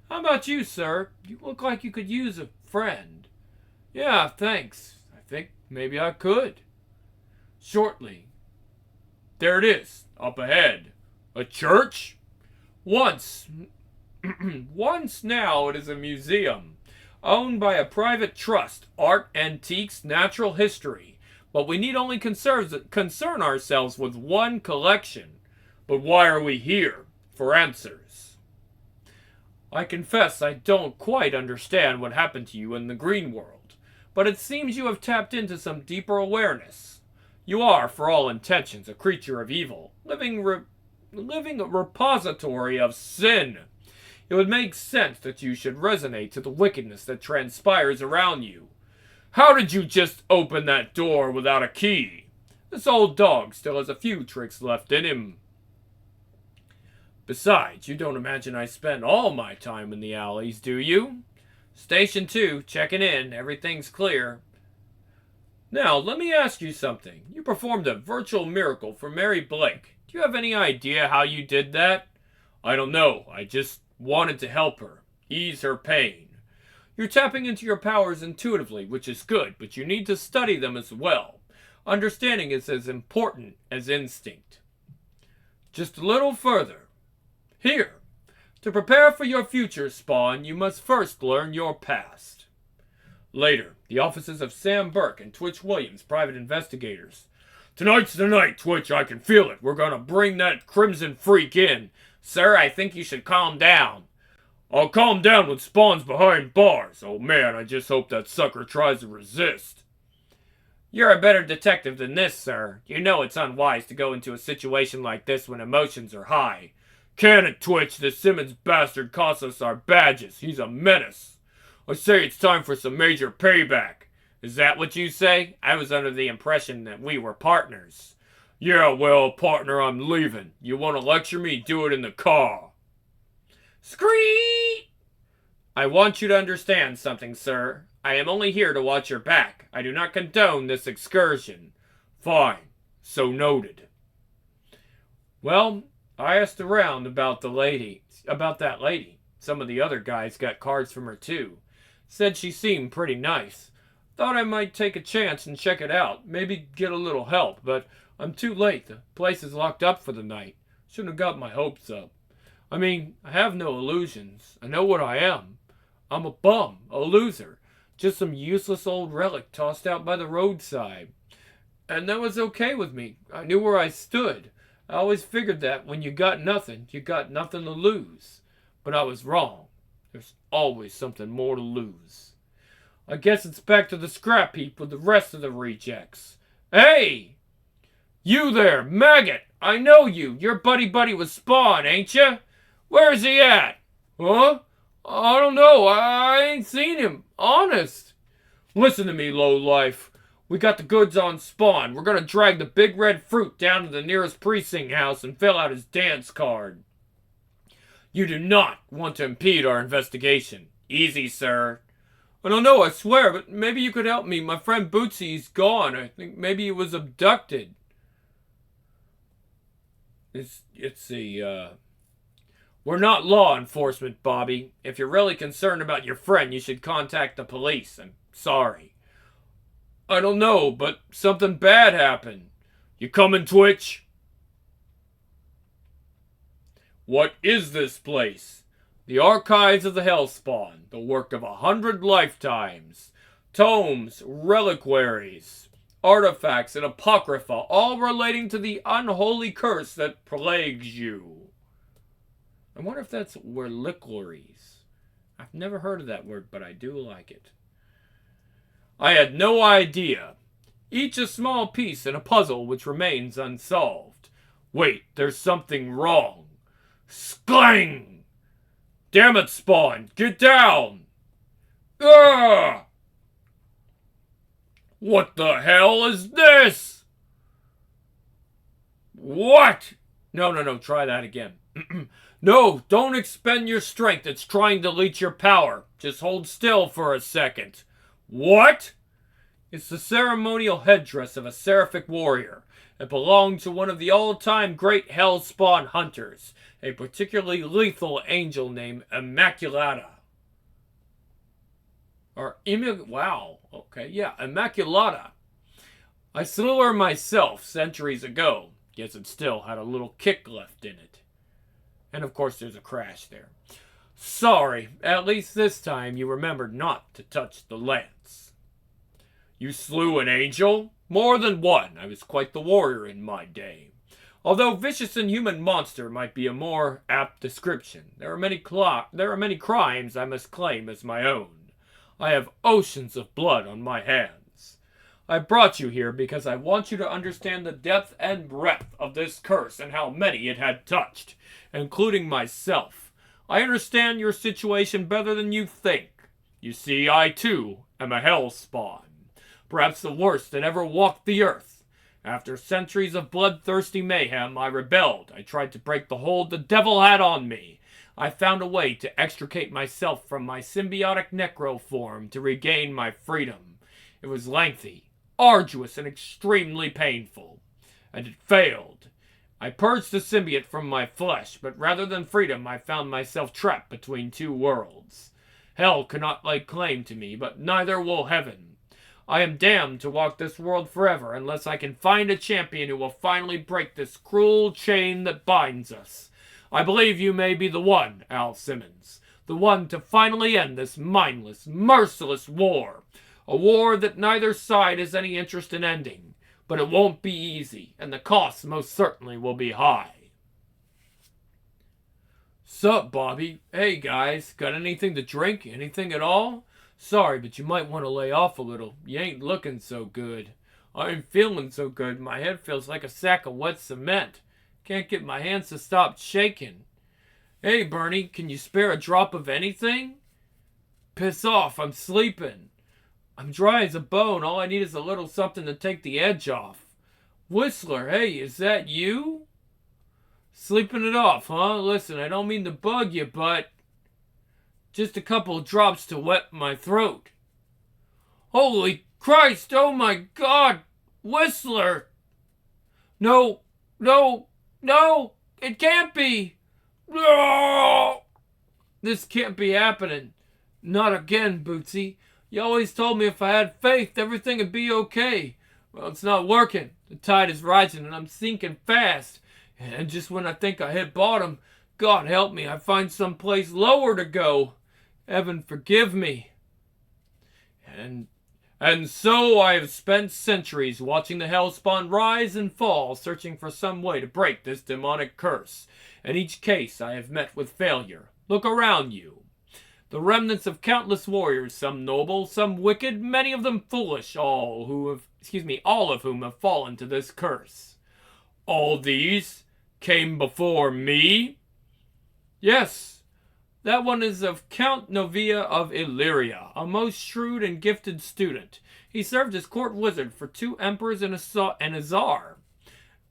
How about you, sir? You look like you could use a friend. Yeah, thanks. I think maybe I could. Shortly. There it is, up ahead. A church? Once now it is a museum, owned by a private trust, art, antiques, natural history. But we need only concern ourselves with one collection. But why are we here? For answers. I confess I don't quite understand what happened to you in the green world, but it seems you have tapped into some deeper awareness. You are, for all intentions, a creature of evil, living a repository of sin. It would make sense that you should resonate to the wickedness that transpires around you. How did you just open that door without a key? This old dog still has a few tricks left in him. Besides, you don't imagine I spend all my time in the alleys, do you? Station 2, checking in. Everything's clear. Now, let me ask you something. You performed a virtual miracle for Mary Blake. Do you have any idea how you did that? I don't know. I just wanted to help her, ease her pain. You're tapping into your powers intuitively, which is good, but you need to study them as well. Understanding is as important as instinct. Just a little further. Here, to prepare for your future, Spawn, you must first learn your past. Later, the offices of Sam Burke and Twitch Williams, private investigators. Tonight's the night, Twitch, I can feel it. We're gonna bring that Crimson Freak in. Sir, I think you should calm down. I'll calm down when Spawn's behind bars. Oh man, I just hope that sucker tries to resist. You're a better detective than this, sir. You know it's unwise to go into a situation like this when emotions are high. Can it, Twitch? This Simmons bastard cost us our badges. He's a menace. I say it's time for some major payback. Is that what you say? I was under the impression that we were partners. Yeah, well, partner, I'm leaving. You want to lecture me? Do it in the car. Screet! I want you to understand something, sir. I am only here to watch your back. I do not condone this excursion. Fine. So noted. Well, I asked around about that lady. Some of the other guys got cards from her too. Said she seemed pretty nice. Thought I might take a chance and check it out. Maybe get a little help, but I'm too late. The place is locked up for the night. Shouldn't have got my hopes up. I mean, I have no illusions. I know what I am. I'm a bum, a loser. Just some useless old relic tossed out by the roadside. And that was okay with me. I knew where I stood. I always figured that when you got nothing to lose. But I was wrong. There's always something more to lose. I guess it's back to the scrap heap with the rest of the rejects. Hey! You there, maggot! I know you. You're buddy-buddy with Spawn, ain't ya? Where's he at? Huh? I don't know. I ain't seen him. Honest. Listen to me, lowlife. We got the goods on Spawn. We're gonna drag the big red fruit down to the nearest precinct house and fill out his dance card. You do not want to impede our investigation. Easy, sir. I don't know, I swear, but maybe you could help me. My friend Bootsy's gone. I think maybe he was abducted. We're not law enforcement, Bobby. If you're really concerned about your friend, you should contact the police. I'm sorry. I don't know, but something bad happened. You coming, Twitch? What is this place? The Archives of the Hellspawn, the work of 100 lifetimes. Tomes, reliquaries, artifacts, and apocrypha, all relating to the unholy curse that plagues you. I wonder if that's reliquaries. I've never heard of that word, but I do like it. I had no idea. Each a small piece in a puzzle which remains unsolved. Wait, there's something wrong. Sklang! Damn it, Spawn! Get down! Ugh! What the hell is this? What? No, try that again. No, don't expend your strength. It's trying to leech your power. Just hold still for a second. What? It's the ceremonial headdress of a seraphic warrior. It belonged to one of the all-time great Hellspawn hunters, a particularly lethal angel named Immaculata. Wow. Okay, yeah, Immaculata. I slew her myself centuries ago. Guess it still had a little kick left in it. And of course there's a crash there. Sorry, at least this time you remembered not to touch the lance. You slew an angel? More than one. I was quite the warrior in my day. Although vicious and human monster might be a more apt description, there are many crimes I must claim as my own. I have oceans of blood on my hands. I brought you here because I want you to understand the depth and breadth of this curse and how many it had touched, including myself. I understand your situation better than you think. You see, I too am a hell spawn, perhaps the worst that ever walked the earth. After centuries of bloodthirsty mayhem, I rebelled. I tried to break the hold the devil had on me. I found a way to extricate myself from my symbiotic necro form to regain my freedom. It was lengthy, arduous, and extremely painful. And it failed. I purged the symbiote from my flesh, but rather than freedom, I found myself trapped between two worlds. Hell cannot lay claim to me, but neither will heaven. I am damned to walk this world forever unless I can find a champion who will finally break this cruel chain that binds us. I believe you may be the one, Al Simmons. The one to finally end this mindless, merciless war. A war that neither side has any interest in ending. But it won't be easy, and the costs most certainly will be high. Sup, Bobby? Hey, guys. Got anything to drink? Anything at all? Sorry, but you might want to lay off a little. You ain't looking so good. I ain't feeling so good. My head feels like a sack of wet cement. Can't get my hands to stop shaking. Hey, Bernie, can you spare a drop of anything? Piss off, I'm sleeping. I'm dry as a bone. All I need is a little something to take the edge off. Whistler, hey, is that you? Sleeping it off, huh? Listen, I don't mean to bug you, but just a couple of drops to wet my throat. Holy Christ, oh my God, Whistler! No, it can't be! No! This can't be happening. Not again, Bootsy. You always told me if I had faith, everything would be okay. Well, it's not working. The tide is rising and I'm sinking fast. And just when I think I hit bottom, God help me, I find some place lower to go. Heaven forgive me. And so I have spent centuries watching the hellspawn rise and fall, searching for some way to break this demonic curse. In each case, I have met with failure. Look around you. The remnants of countless warriors, some noble, some wicked, many of them foolish, all of whom have fallen to this curse. All these came before me? Yes, that one is of Count Novia of Illyria, a most shrewd and gifted student. He served as court wizard for 2 emperors and a czar.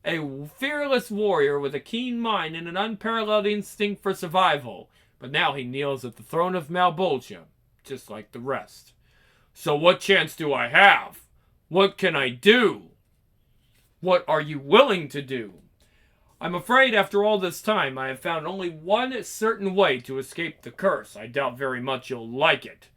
A fearless warrior with a keen mind and an unparalleled instinct for survival. But now he kneels at the throne of Malbolgia, just like the rest. So what chance do I have? What can I do? What are you willing to do? I'm afraid after all this time I have found only one certain way to escape the curse. I doubt very much you'll like it.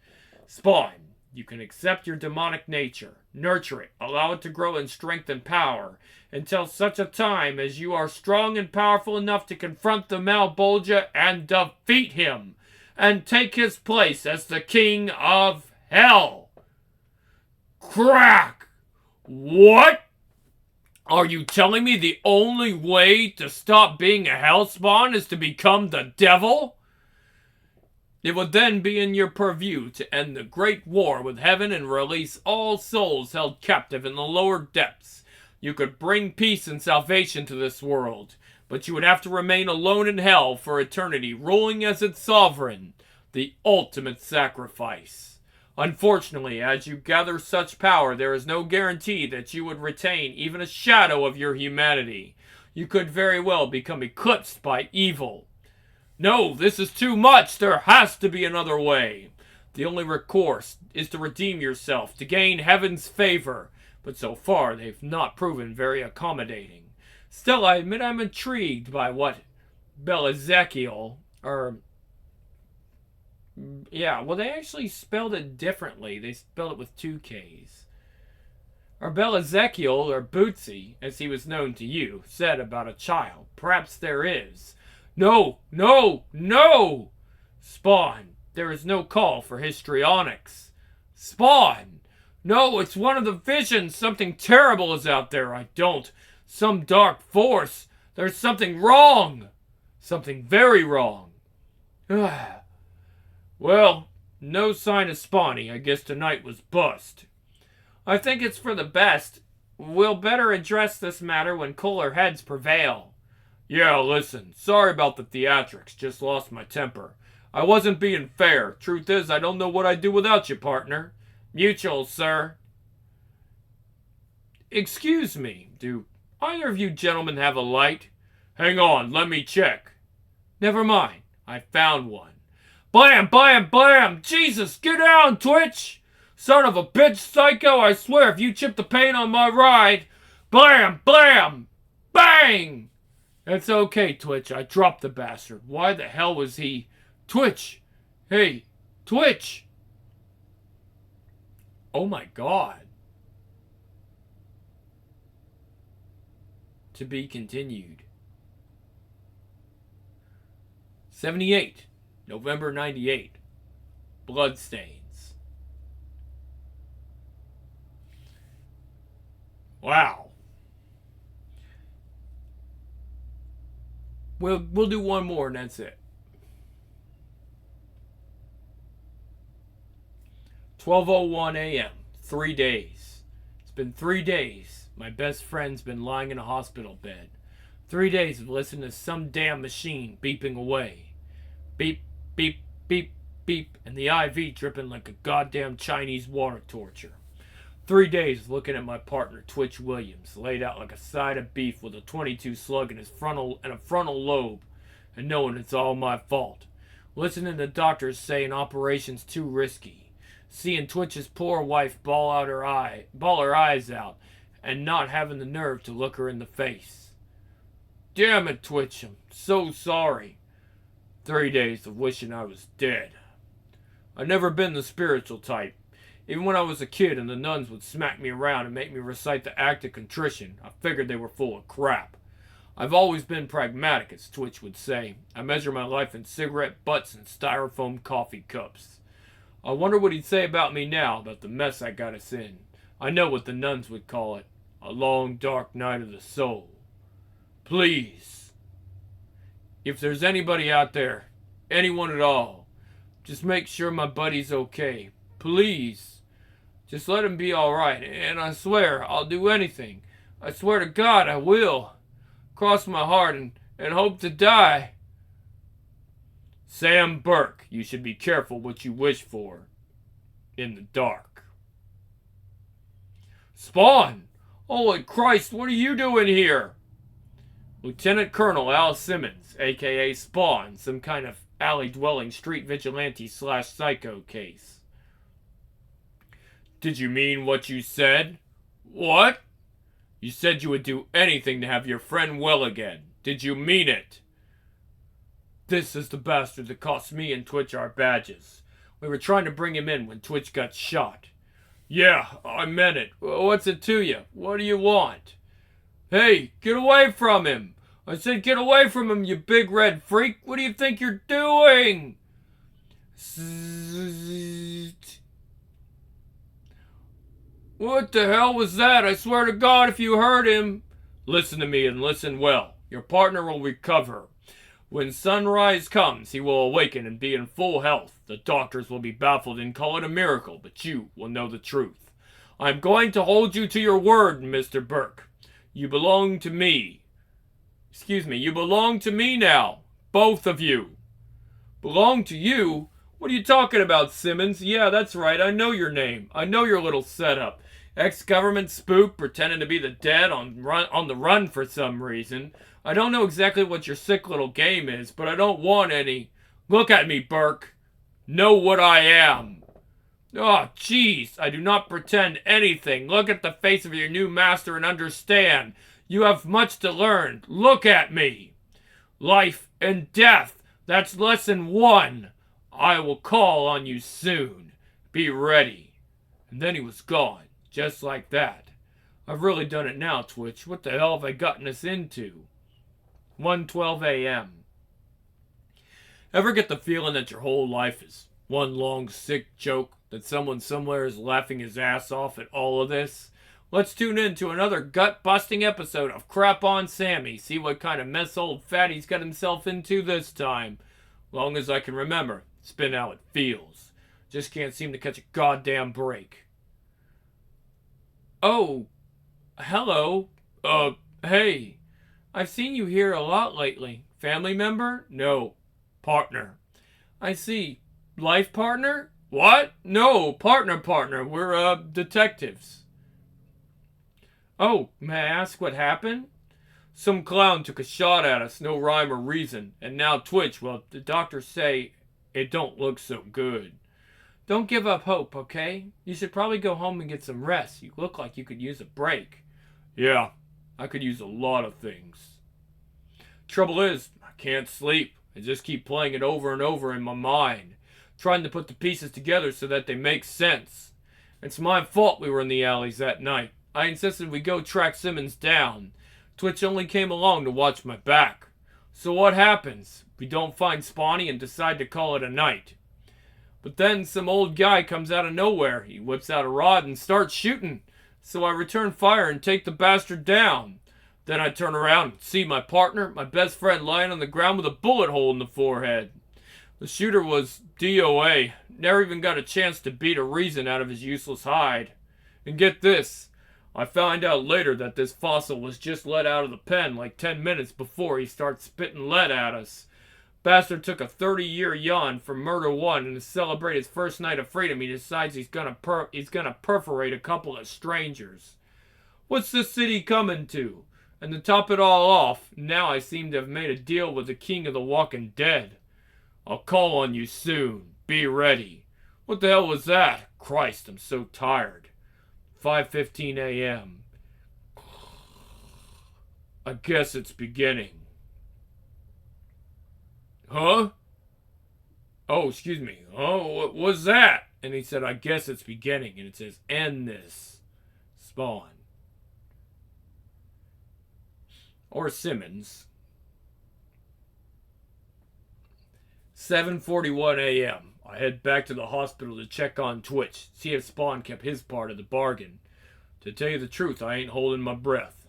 Spawn, you can accept your demonic nature, nurture it, allow it to grow in strength and power, until such a time as you are strong and powerful enough to confront the Malbolgia and defeat him, and take his place as the King of Hell. Crack! What? Are you telling me the only way to stop being a hellspawn is to become the devil? It would then be in your purview to end the great war with heaven and release all souls held captive in the lower depths. You could bring peace and salvation to this world, but you would have to remain alone in hell for eternity, ruling as its sovereign, the ultimate sacrifice. Unfortunately, as you gather such power, there is no guarantee that you would retain even a shadow of your humanity. You could very well become eclipsed by evil. No, this is too much. There has to be another way. The only recourse is to redeem yourself, to gain heaven's favor. But so far, they've not proven very accommodating. Still, I admit I'm intrigued by what Belizekiel, they actually spelled it differently. They spelled it with 2 Ks. Or Belizekiel, or Bootsy, as he was known to you, said about a child. Perhaps there is. No! Spawn, there is no call for histrionics. Spawn! No, it's one of the visions. Something terrible is out there. Some dark force. There's something wrong. Something very wrong. Well, no sign of Spawny. I guess tonight was bust. I think it's for the best. We'll better address this matter when cooler heads prevail. Yeah, listen. Sorry about the theatrics. Just lost my temper. I wasn't being fair. Truth is, I don't know what I'd do without you, partner. Mutual, sir. Excuse me. Do either of you gentlemen have a light? Hang on, let me check. Never mind. I found one. Blam, blam, blam! Jesus, get down, Twitch! Son of a bitch, psycho, I swear if you chip the paint on my ride... Blam, blam! Bang! It's okay, Twitch, I dropped the bastard. Why the hell was he... Twitch! Hey, Twitch! Oh my god. To be continued. 78. November 98. Bloodstains. Wow. We'll do one more and that's it. 12:01 a.m. 3 days. It's been 3 days. My best friend's been lying in a hospital bed. 3 days of listening to some damn machine beeping away. Beep, beep, beep, beep, and the IV dripping like a goddamn Chinese water torture. 3 days looking at my partner, Twitch Williams, laid out like a side of beef with a .22 slug in his frontal lobe, and knowing it's all my fault. Listening to doctors saying operation's too risky. Seeing Twitch's poor wife bawl her eyes out, and not having the nerve to look her in the face. Damn it, Twitch, I'm so sorry. 3 days of wishing I was dead. I've never been the spiritual type. Even when I was a kid and the nuns would smack me around and make me recite the act of contrition, I figured they were full of crap. I've always been pragmatic, as Twitch would say. I measure my life in cigarette butts and styrofoam coffee cups. I wonder what he'd say about me now, about the mess I got us in. I know what the nuns would call it. A long, dark night of the soul. Please. If there's anybody out there, anyone at all, just make sure my buddy's okay. Please. Just let him be alright. And I swear, I'll do anything. I swear to God, I will. Cross my heart and hope to die. Sam Burke, you should be careful what you wish for. In the dark. Spawn! Holy Christ, what are you doing here? Lieutenant Colonel Al Simmons, a.k.a. Spawn, some kind of alley-dwelling street vigilante / psycho case. Did you mean what you said? What? You said you would do anything to have your friend well again. Did you mean it? This is the bastard that cost me and Twitch our badges. We were trying to bring him in when Twitch got shot. Yeah, I meant it. What's it to you? What do you want? Hey, get away from him! I said get away from him, you big red freak! What do you think you're doing? What the hell was that? I swear to God if you heard him... Listen to me and listen well. Your partner will recover. When sunrise comes, he will awaken and be in full health. The doctors will be baffled and call it a miracle, but you will know the truth. I'm going to hold you to your word, Mr. Burke. You belong to me. You belong to me now. Both of you. Belong to you? What are you talking about, Simmons? Yeah, that's right. I know your name. I know your little setup. Ex-government spook pretending to be the dead on the run for some reason. I don't know exactly what your sick little game is, but I don't want any. Look at me, Burke. Know what I am. Oh, jeez. I do not pretend anything. Look at the face of your new master and understand. You have much to learn. Look at me. Life and death. That's lesson 1. I will call on you soon. Be ready. And then he was gone. Just like that. I've really done it now, Twitch. What the hell have I gotten us into? 1:12 a.m. Ever get the feeling that your whole life is one long sick joke? That someone somewhere is laughing his ass off at all of this? Let's tune in to another gut-busting episode of Crap on Sammy. See what kind of mess old fatty's got himself into this time. Long as I can remember, it's been how it feels. Just can't seem to catch a goddamn break. Oh, hello. Hey. I've seen you here a lot lately. Family member? No. Partner. I see. Life partner? What? No, partner. We're, detectives. Oh, may I ask what happened? Some clown took a shot at us, no rhyme or reason, and now Twitch, well, the doctors say it don't look so good. Don't give up hope, okay? You should probably go home and get some rest. You look like you could use a break. Yeah, I could use a lot of things. Trouble is, I can't sleep. I just keep playing it over and over in my mind, trying to put the pieces together so that they make sense. It's my fault we were in the alleys that night. I insisted we go track Simmons down. Twitch only came along to watch my back. So what happens? We don't find Spawny and decide to call it a night. But then some old guy comes out of nowhere. He whips out a rod and starts shooting. So I return fire and take the bastard down. Then I turn around and see my partner, my best friend, lying on the ground with a bullet hole in the forehead. The shooter was DOA. Never even got a chance to beat a reason out of his useless hide. And get this. I found out later that this fossil was just let out of the pen like 10 minutes before he starts spitting lead at us. Bastard took a 30-year yawn for murder one, and to celebrate his first night of freedom, he decides he's gonna perforate a couple of strangers. What's this city coming to? And to top it all off, now I seem to have made a deal with the king of the walking dead. I'll call on you soon. Be ready. What the hell was that? Christ, I'm so tired. 5:15 a.m. I guess it's beginning. Huh? Oh, excuse me. Oh, what was that? And he said, I guess it's beginning. And it says, end this. Spawn. Or Simmons. 7:41 a.m. I head back to the hospital to check on Twitch, see if Spawn kept his part of the bargain. To tell you the truth, I ain't holding my breath.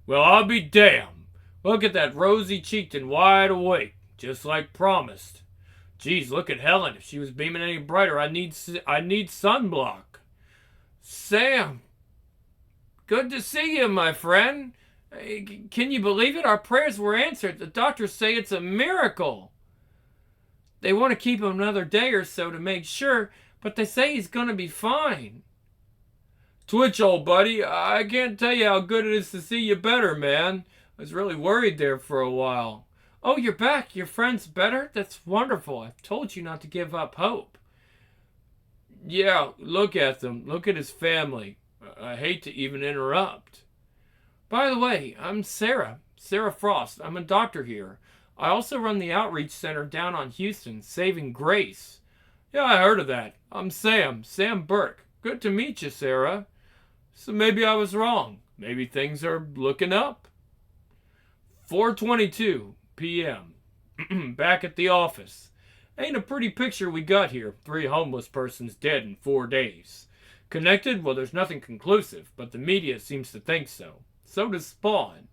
Well, I'll be damned. Look at that rosy-cheeked and wide awake, just like promised. Geez, look at Helen. If she was beaming any brighter, I need sunblock. Sam, good to see you, my friend. Can you believe it? Our prayers were answered. The doctors say it's a miracle. They want to keep him another day or so to make sure, but they say he's going to be fine. Twitch, old buddy, I can't tell you how good it is to see you better, man. I was really worried there for a while. Oh, you're back. Your friend's better? That's wonderful. I've told you not to give up hope. Yeah, look at them. Look at his family. I hate to even interrupt. By the way, I'm Sarah Frost. I'm a doctor here. I also run the outreach center down on Houston, Saving Grace. Yeah, I heard of that. I'm Sam Burke. Good to meet you, Sarah. So maybe I was wrong. Maybe things are looking up. 4:22 p.m. Back at the office. Ain't a pretty picture we got here. 3 homeless persons dead in 4 days. Connected? Well, there's nothing conclusive, but the media seems to think so. So does Spawn.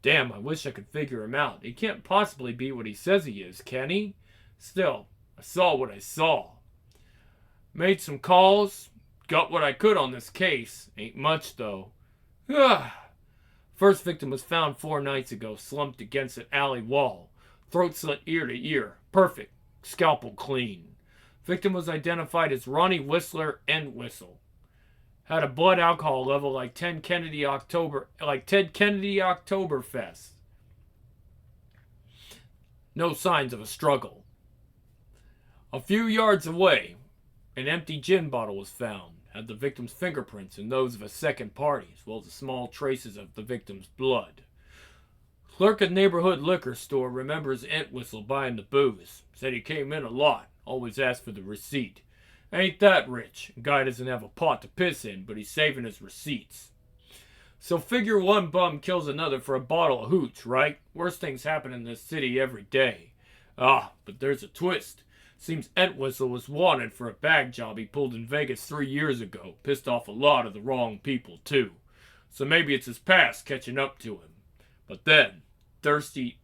Damn, I wish I could figure him out. He can't possibly be what he says he is, can he? Still, I saw what I saw. Made some calls. Got what I could on this case. Ain't much, though. First victim was found 4 nights ago, slumped against an alley wall. Throat slit ear to ear. Perfect. Scalpel clean. Victim was identified as Ronnie Whistler Entwistle. Had a blood alcohol level like Ted Kennedy Oktoberfest. No signs of a struggle. A few yards away, an empty gin bottle was found. Had the victim's fingerprints and those of a second party, as well as small traces of the victim's blood. Clerk at neighborhood liquor store remembers Entwistle buying the booze. Said he came in a lot. Always asked for the receipt. Ain't that rich. Guy doesn't have a pot to piss in, but he's saving his receipts. So figure one bum kills another for a bottle of hooch, right? Worst things happen in this city every day. Ah, but there's a twist. Seems Entwistle was wanted for a bag job he pulled in Vegas 3 years ago. Pissed off a lot of the wrong people, too. So maybe it's his past catching up to him. But then, 30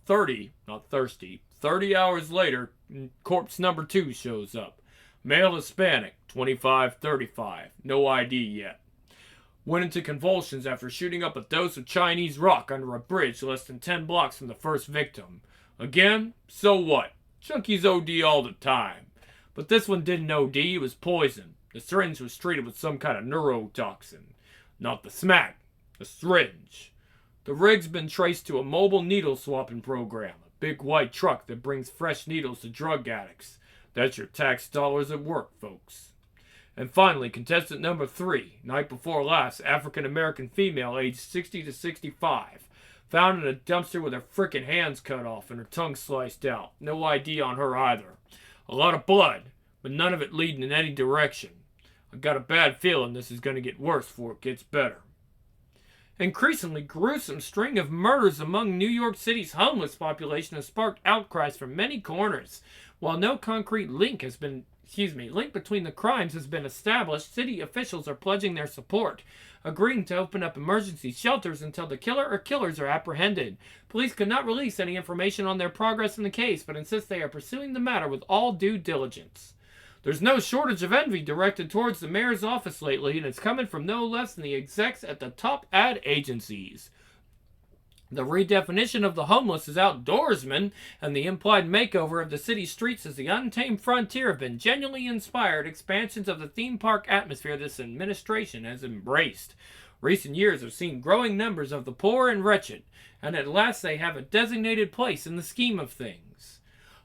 hours later, corpse number 2 shows up. Male Hispanic, 25-35, no ID yet. Went into convulsions after shooting up a dose of Chinese rock under a bridge less than 10 blocks from the first victim. Again, so what? Junkies OD all the time. But this one didn't OD, it was poison. The syringe was treated with some kind of neurotoxin. Not the smack, the syringe. The rig's been traced to a mobile needle swapping program, a big white truck that brings fresh needles to drug addicts. That's your tax dollars at work, folks. And finally, contestant number 3, night before last, African-American female aged 60 to 65. Found in a dumpster with her frickin' hands cut off and her tongue sliced out. No ID on her either. A lot of blood, but none of it leading in any direction. I got a bad feeling this is going to get worse before it gets better. Increasingly gruesome string of murders among New York City's homeless population has sparked outcries from many corners. While no concrete link between the crimes has been established, city officials are pledging their support, agreeing to open up emergency shelters until the killer or killers are apprehended. Police could not release any information on their progress in the case, but insist they are pursuing the matter with all due diligence. There's no shortage of envy directed towards the mayor's office lately, and it's coming from no less than the execs at the top ad agencies. The redefinition of the homeless as outdoorsmen and the implied makeover of the city streets as the untamed frontier have been genuinely inspired expansions of the theme park atmosphere this administration has embraced. Recent years have seen growing numbers of the poor and wretched, and at last they have a designated place in the scheme of things.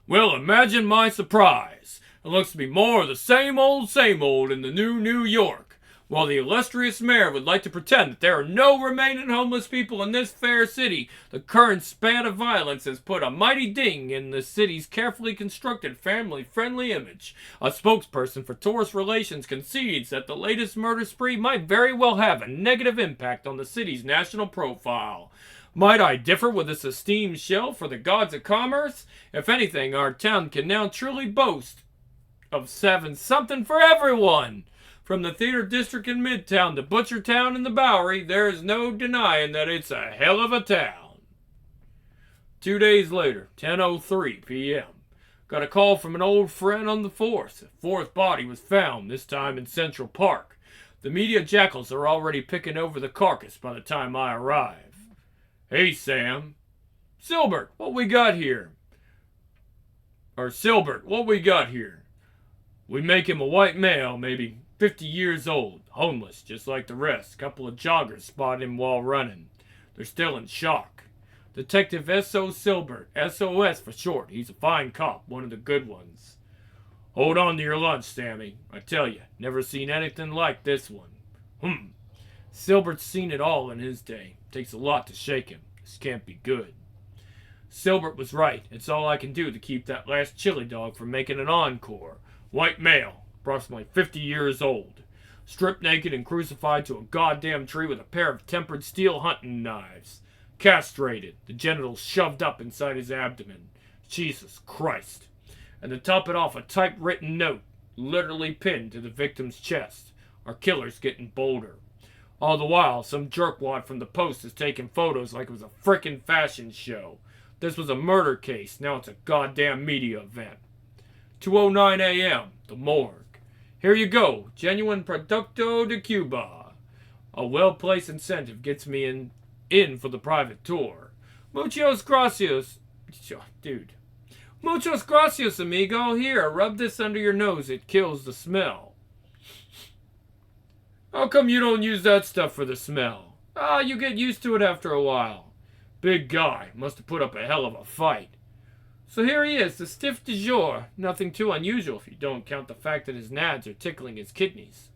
Well, imagine my surprise. It looks to be more of the same old in the New York. While the illustrious mayor would like to pretend that there are no remaining homeless people in this fair city, the current span of violence has put a mighty ding in the city's carefully constructed family-friendly image. A spokesperson for tourist relations concedes that the latest murder spree might very well have a negative impact on the city's national profile. Might I differ with this esteemed shill for the gods of commerce? If anything, our town can now truly boast of having something for everyone. From the theater district in Midtown to Butchertown in the Bowery, there is no denying that it's a hell of a town. 2 days later, 10:03 p.m., got a call from an old friend on the force. A fourth body was found, this time in Central Park. The media jackals are already picking over the carcass by the time I arrive. Hey, Sam. Silbert, what we got here? We make him a white male, maybe 50 years old, homeless, just like the rest. A couple of joggers spotted him while running. They're still in shock. Detective S.O. Silbert, SOS for short. He's a fine cop, one of the good ones. Hold on to your lunch, Sammy. I tell you, never seen anything like this one. Silbert's seen it all in his day. Takes a lot to shake him. This can't be good. Silbert was right. It's all I can do to keep that last chili dog from making an encore. White male, approximately 50 years old, stripped naked and crucified to a goddamn tree with a pair of tempered steel hunting knives. Castrated, the genitals shoved up inside his abdomen. Jesus Christ. And to top it off, a typewritten note, literally pinned to the victim's chest. Our killer's getting bolder. All the while, some jerkwad from the Post is taking photos like it was a frickin' fashion show. This was a murder case, now it's a goddamn media event. 2:09 a.m., the morgue. Here you go, genuine Producto de Cuba. A well-placed incentive gets me in for the private tour. Muchos gracias. Dude. Muchos gracias, amigo. Here, rub this under your nose. It kills the smell. How come you don't use that stuff for the smell? You get used to it after a while. Big guy. Must have put up a hell of a fight. So here he is, the stiff du jour. Nothing too unusual if you don't count the fact that his nads are tickling his kidneys.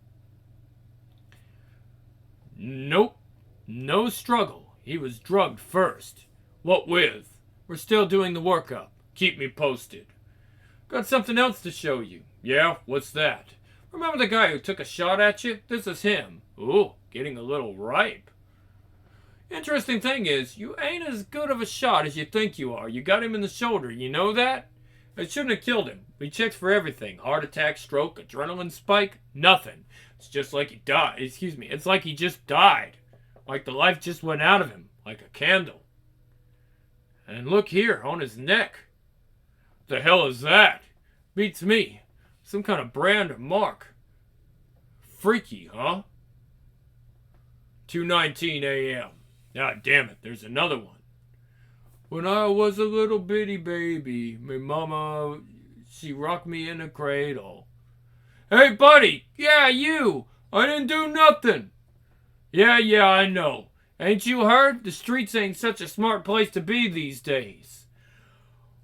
Nope. No struggle. He was drugged first. What with? We're still doing the workup. Keep me posted. Got something else to show you. Yeah? What's that? Remember the guy who took a shot at you? This is him. Ooh, getting a little ripe. Interesting thing is, you ain't as good of a shot as you think you are. You got him in the shoulder, you know that? It shouldn't have killed him. We checked for everything. Heart attack, stroke, adrenaline spike, nothing. It's just like he died. Excuse me. It's like he just died. Like the life just went out of him. Like a candle. And look here, on his neck. The hell is that? Beats me. Some kind of brand or mark. Freaky, huh? 2:19 a.m. Ah, damn it, there's another one. When I was a little bitty baby, my mama, she rocked me in a cradle. Hey, buddy! Yeah, you! I didn't do nothing! Yeah, I know. Ain't you heard? The streets ain't such a smart place to be these days.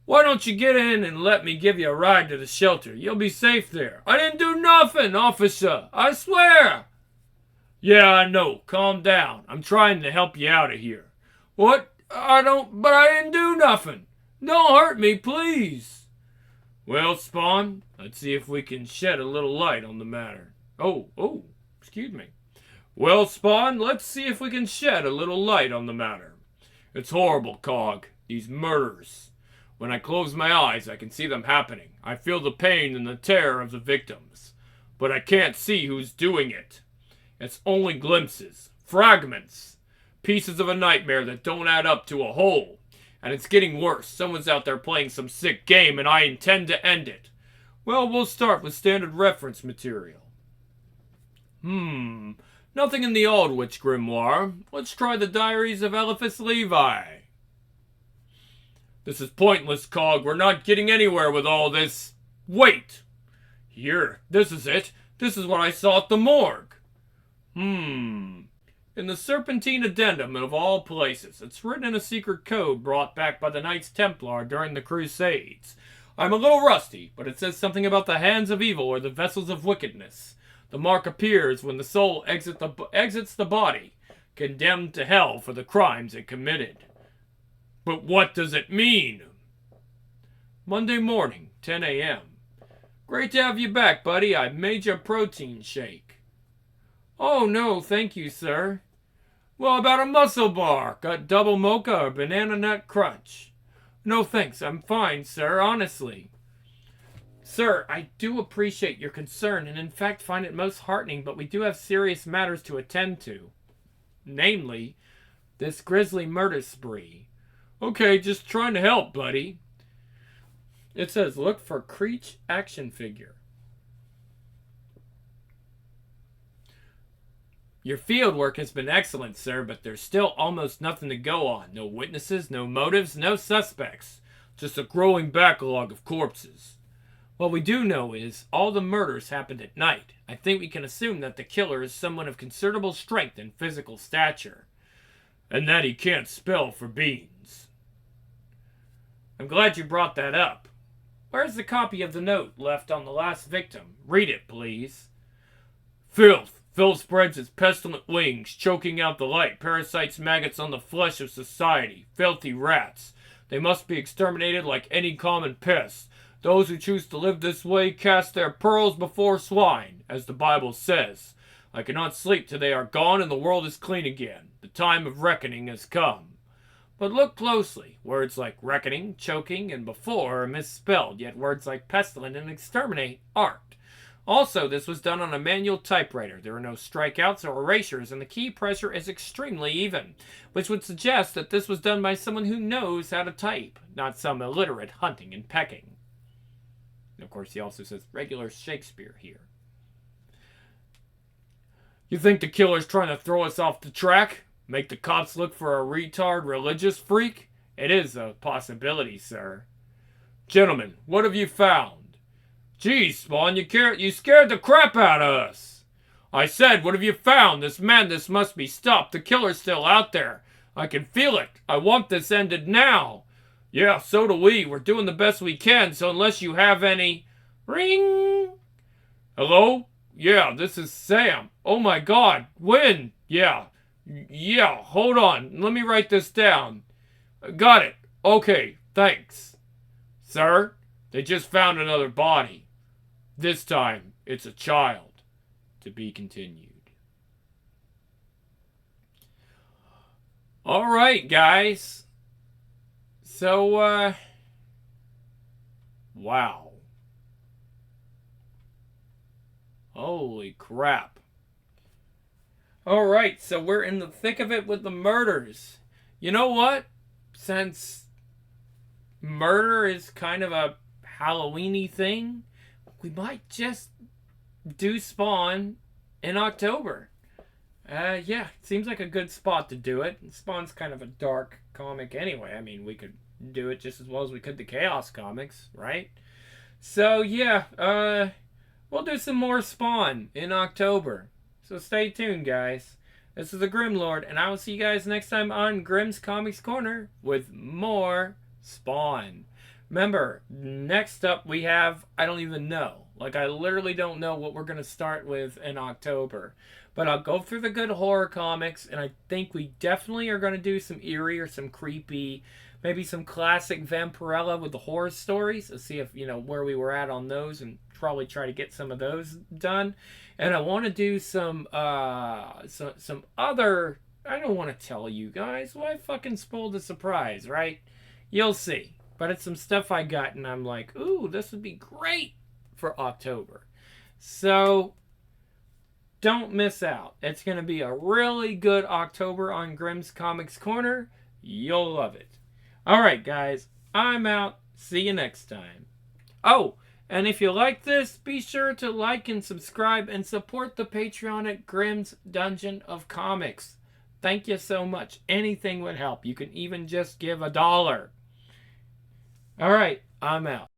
Why don't you get in and let me give you a ride to the shelter? You'll be safe there. I didn't do nothing, officer. I swear. Yeah, I know. Calm down. I'm trying to help you out of here. What? I didn't do nothing. Don't hurt me, please. Well, Spawn, let's see if we can shed a little light on the matter. Oh, excuse me. Well, Spawn, let's see if we can shed a little light on the matter. It's horrible, Cog. These murders. When I close my eyes, I can see them happening. I feel the pain and the terror of the victims. But I can't see who's doing it. It's only glimpses, fragments, pieces of a nightmare that don't add up to a whole. And it's getting worse. Someone's out there playing some sick game, and I intend to end it. Well, we'll start with standard reference material. Nothing in the Aldwych Grimoire. Let's try the Diaries of Eliphas Levi. This is pointless, Cog. We're not getting anywhere with all this. Wait! Here, this is it. This is what I saw at the morgue. In the Serpentine Addendum of all places, it's written in a secret code brought back by the Knights Templar during the Crusades. I'm a little rusty, but it says something about the hands of evil or the vessels of wickedness. The mark appears when the soul exits the body, condemned to hell for the crimes it committed. But what does it mean? Monday morning, 10 a.m. Great to have you back, buddy. I've made you a protein shake. Oh, no, thank you, sir. Well, about a muscle bar? Got double mocha or banana nut crunch? No, thanks. I'm fine, sir, honestly. Sir, I do appreciate your concern and in fact find it most heartening, but we do have serious matters to attend to. Namely, this grisly murder spree. Okay, just trying to help, buddy. It says, look for Creech action figure. Your field work has been excellent, sir, but there's still almost nothing to go on. No witnesses, no motives, no suspects. Just a growing backlog of corpses. What we do know is, all the murders happened at night. I think we can assume that the killer is someone of considerable strength and physical stature. And that he can't spell for beans. I'm glad you brought that up. Where's the copy of the note left on the last victim? Read it, please. Filth. Filth spreads its pestilent wings, choking out the light. Parasites, maggots on the flesh of society. Filthy rats. They must be exterminated like any common pest. Those who choose to live this way cast their pearls before swine, as the Bible says. I cannot sleep till they are gone and the world is clean again. The time of reckoning has come. But look closely. Words like reckoning, choking, and before are misspelled, yet words like pestilent and exterminate aren't. Also, this was done on a manual typewriter. There are no strikeouts or erasures, and the key pressure is extremely even, which would suggest that this was done by someone who knows how to type, not some illiterate hunting and pecking. And of course, he also says regular Shakespeare here. You think the killer's trying to throw us off the track? Make the cops look for a retard religious freak? It is a possibility, sir. Gentlemen, what have you found? Geez, Spawn, you scared the crap out of us. I said, what have you found? This madness must be stopped. The killer's still out there. I can feel it. I want this ended now. Yeah, so do we. We're doing the best we can, so unless you have any... Ring! Hello? Yeah, this is Sam. Oh my god. When? Yeah, hold on. Let me write this down. Got it. Okay, thanks. Sir, they just found another body. This time, it's a child. To be continued. Alright, guys. So, Wow. Holy crap. Alright, so we're in the thick of it with the murders. You know what? Since murder is kind of a Halloweeny thing, we might just do Spawn in October. Yeah, seems like a good spot to do it. Spawn's kind of a dark comic anyway. I mean, we could do it just as well as we could the Chaos comics, right? So yeah, we'll do some more Spawn in October. So stay tuned, guys. This is the Grim Lord, and I will see you guys next time on Grimm's Comics Corner with more Spawn. Remember, next up we have, I don't even know. Like, I literally don't know what we're going to start with in October. But I'll go through the good horror comics, and I think we definitely are going to do some eerie or some creepy, maybe some classic Vampirella with the horror stories. Let's see if, where we were at on those, and probably try to get some of those done. And I want to do some other, I don't want to tell you guys. Why fucking spoil the surprise, right? You'll see. But it's some stuff I got, and I'm like, ooh, this would be great for October. So don't miss out. It's going to be a really good October on Grimm's Comics Corner. You'll love it. All right, guys. I'm out. See you next time. Oh, and if you like this, be sure to like and subscribe and support the Patreon at Grimm's Dungeon of Comics. Thank you so much. Anything would help. You can even just give $1. All right, I'm out.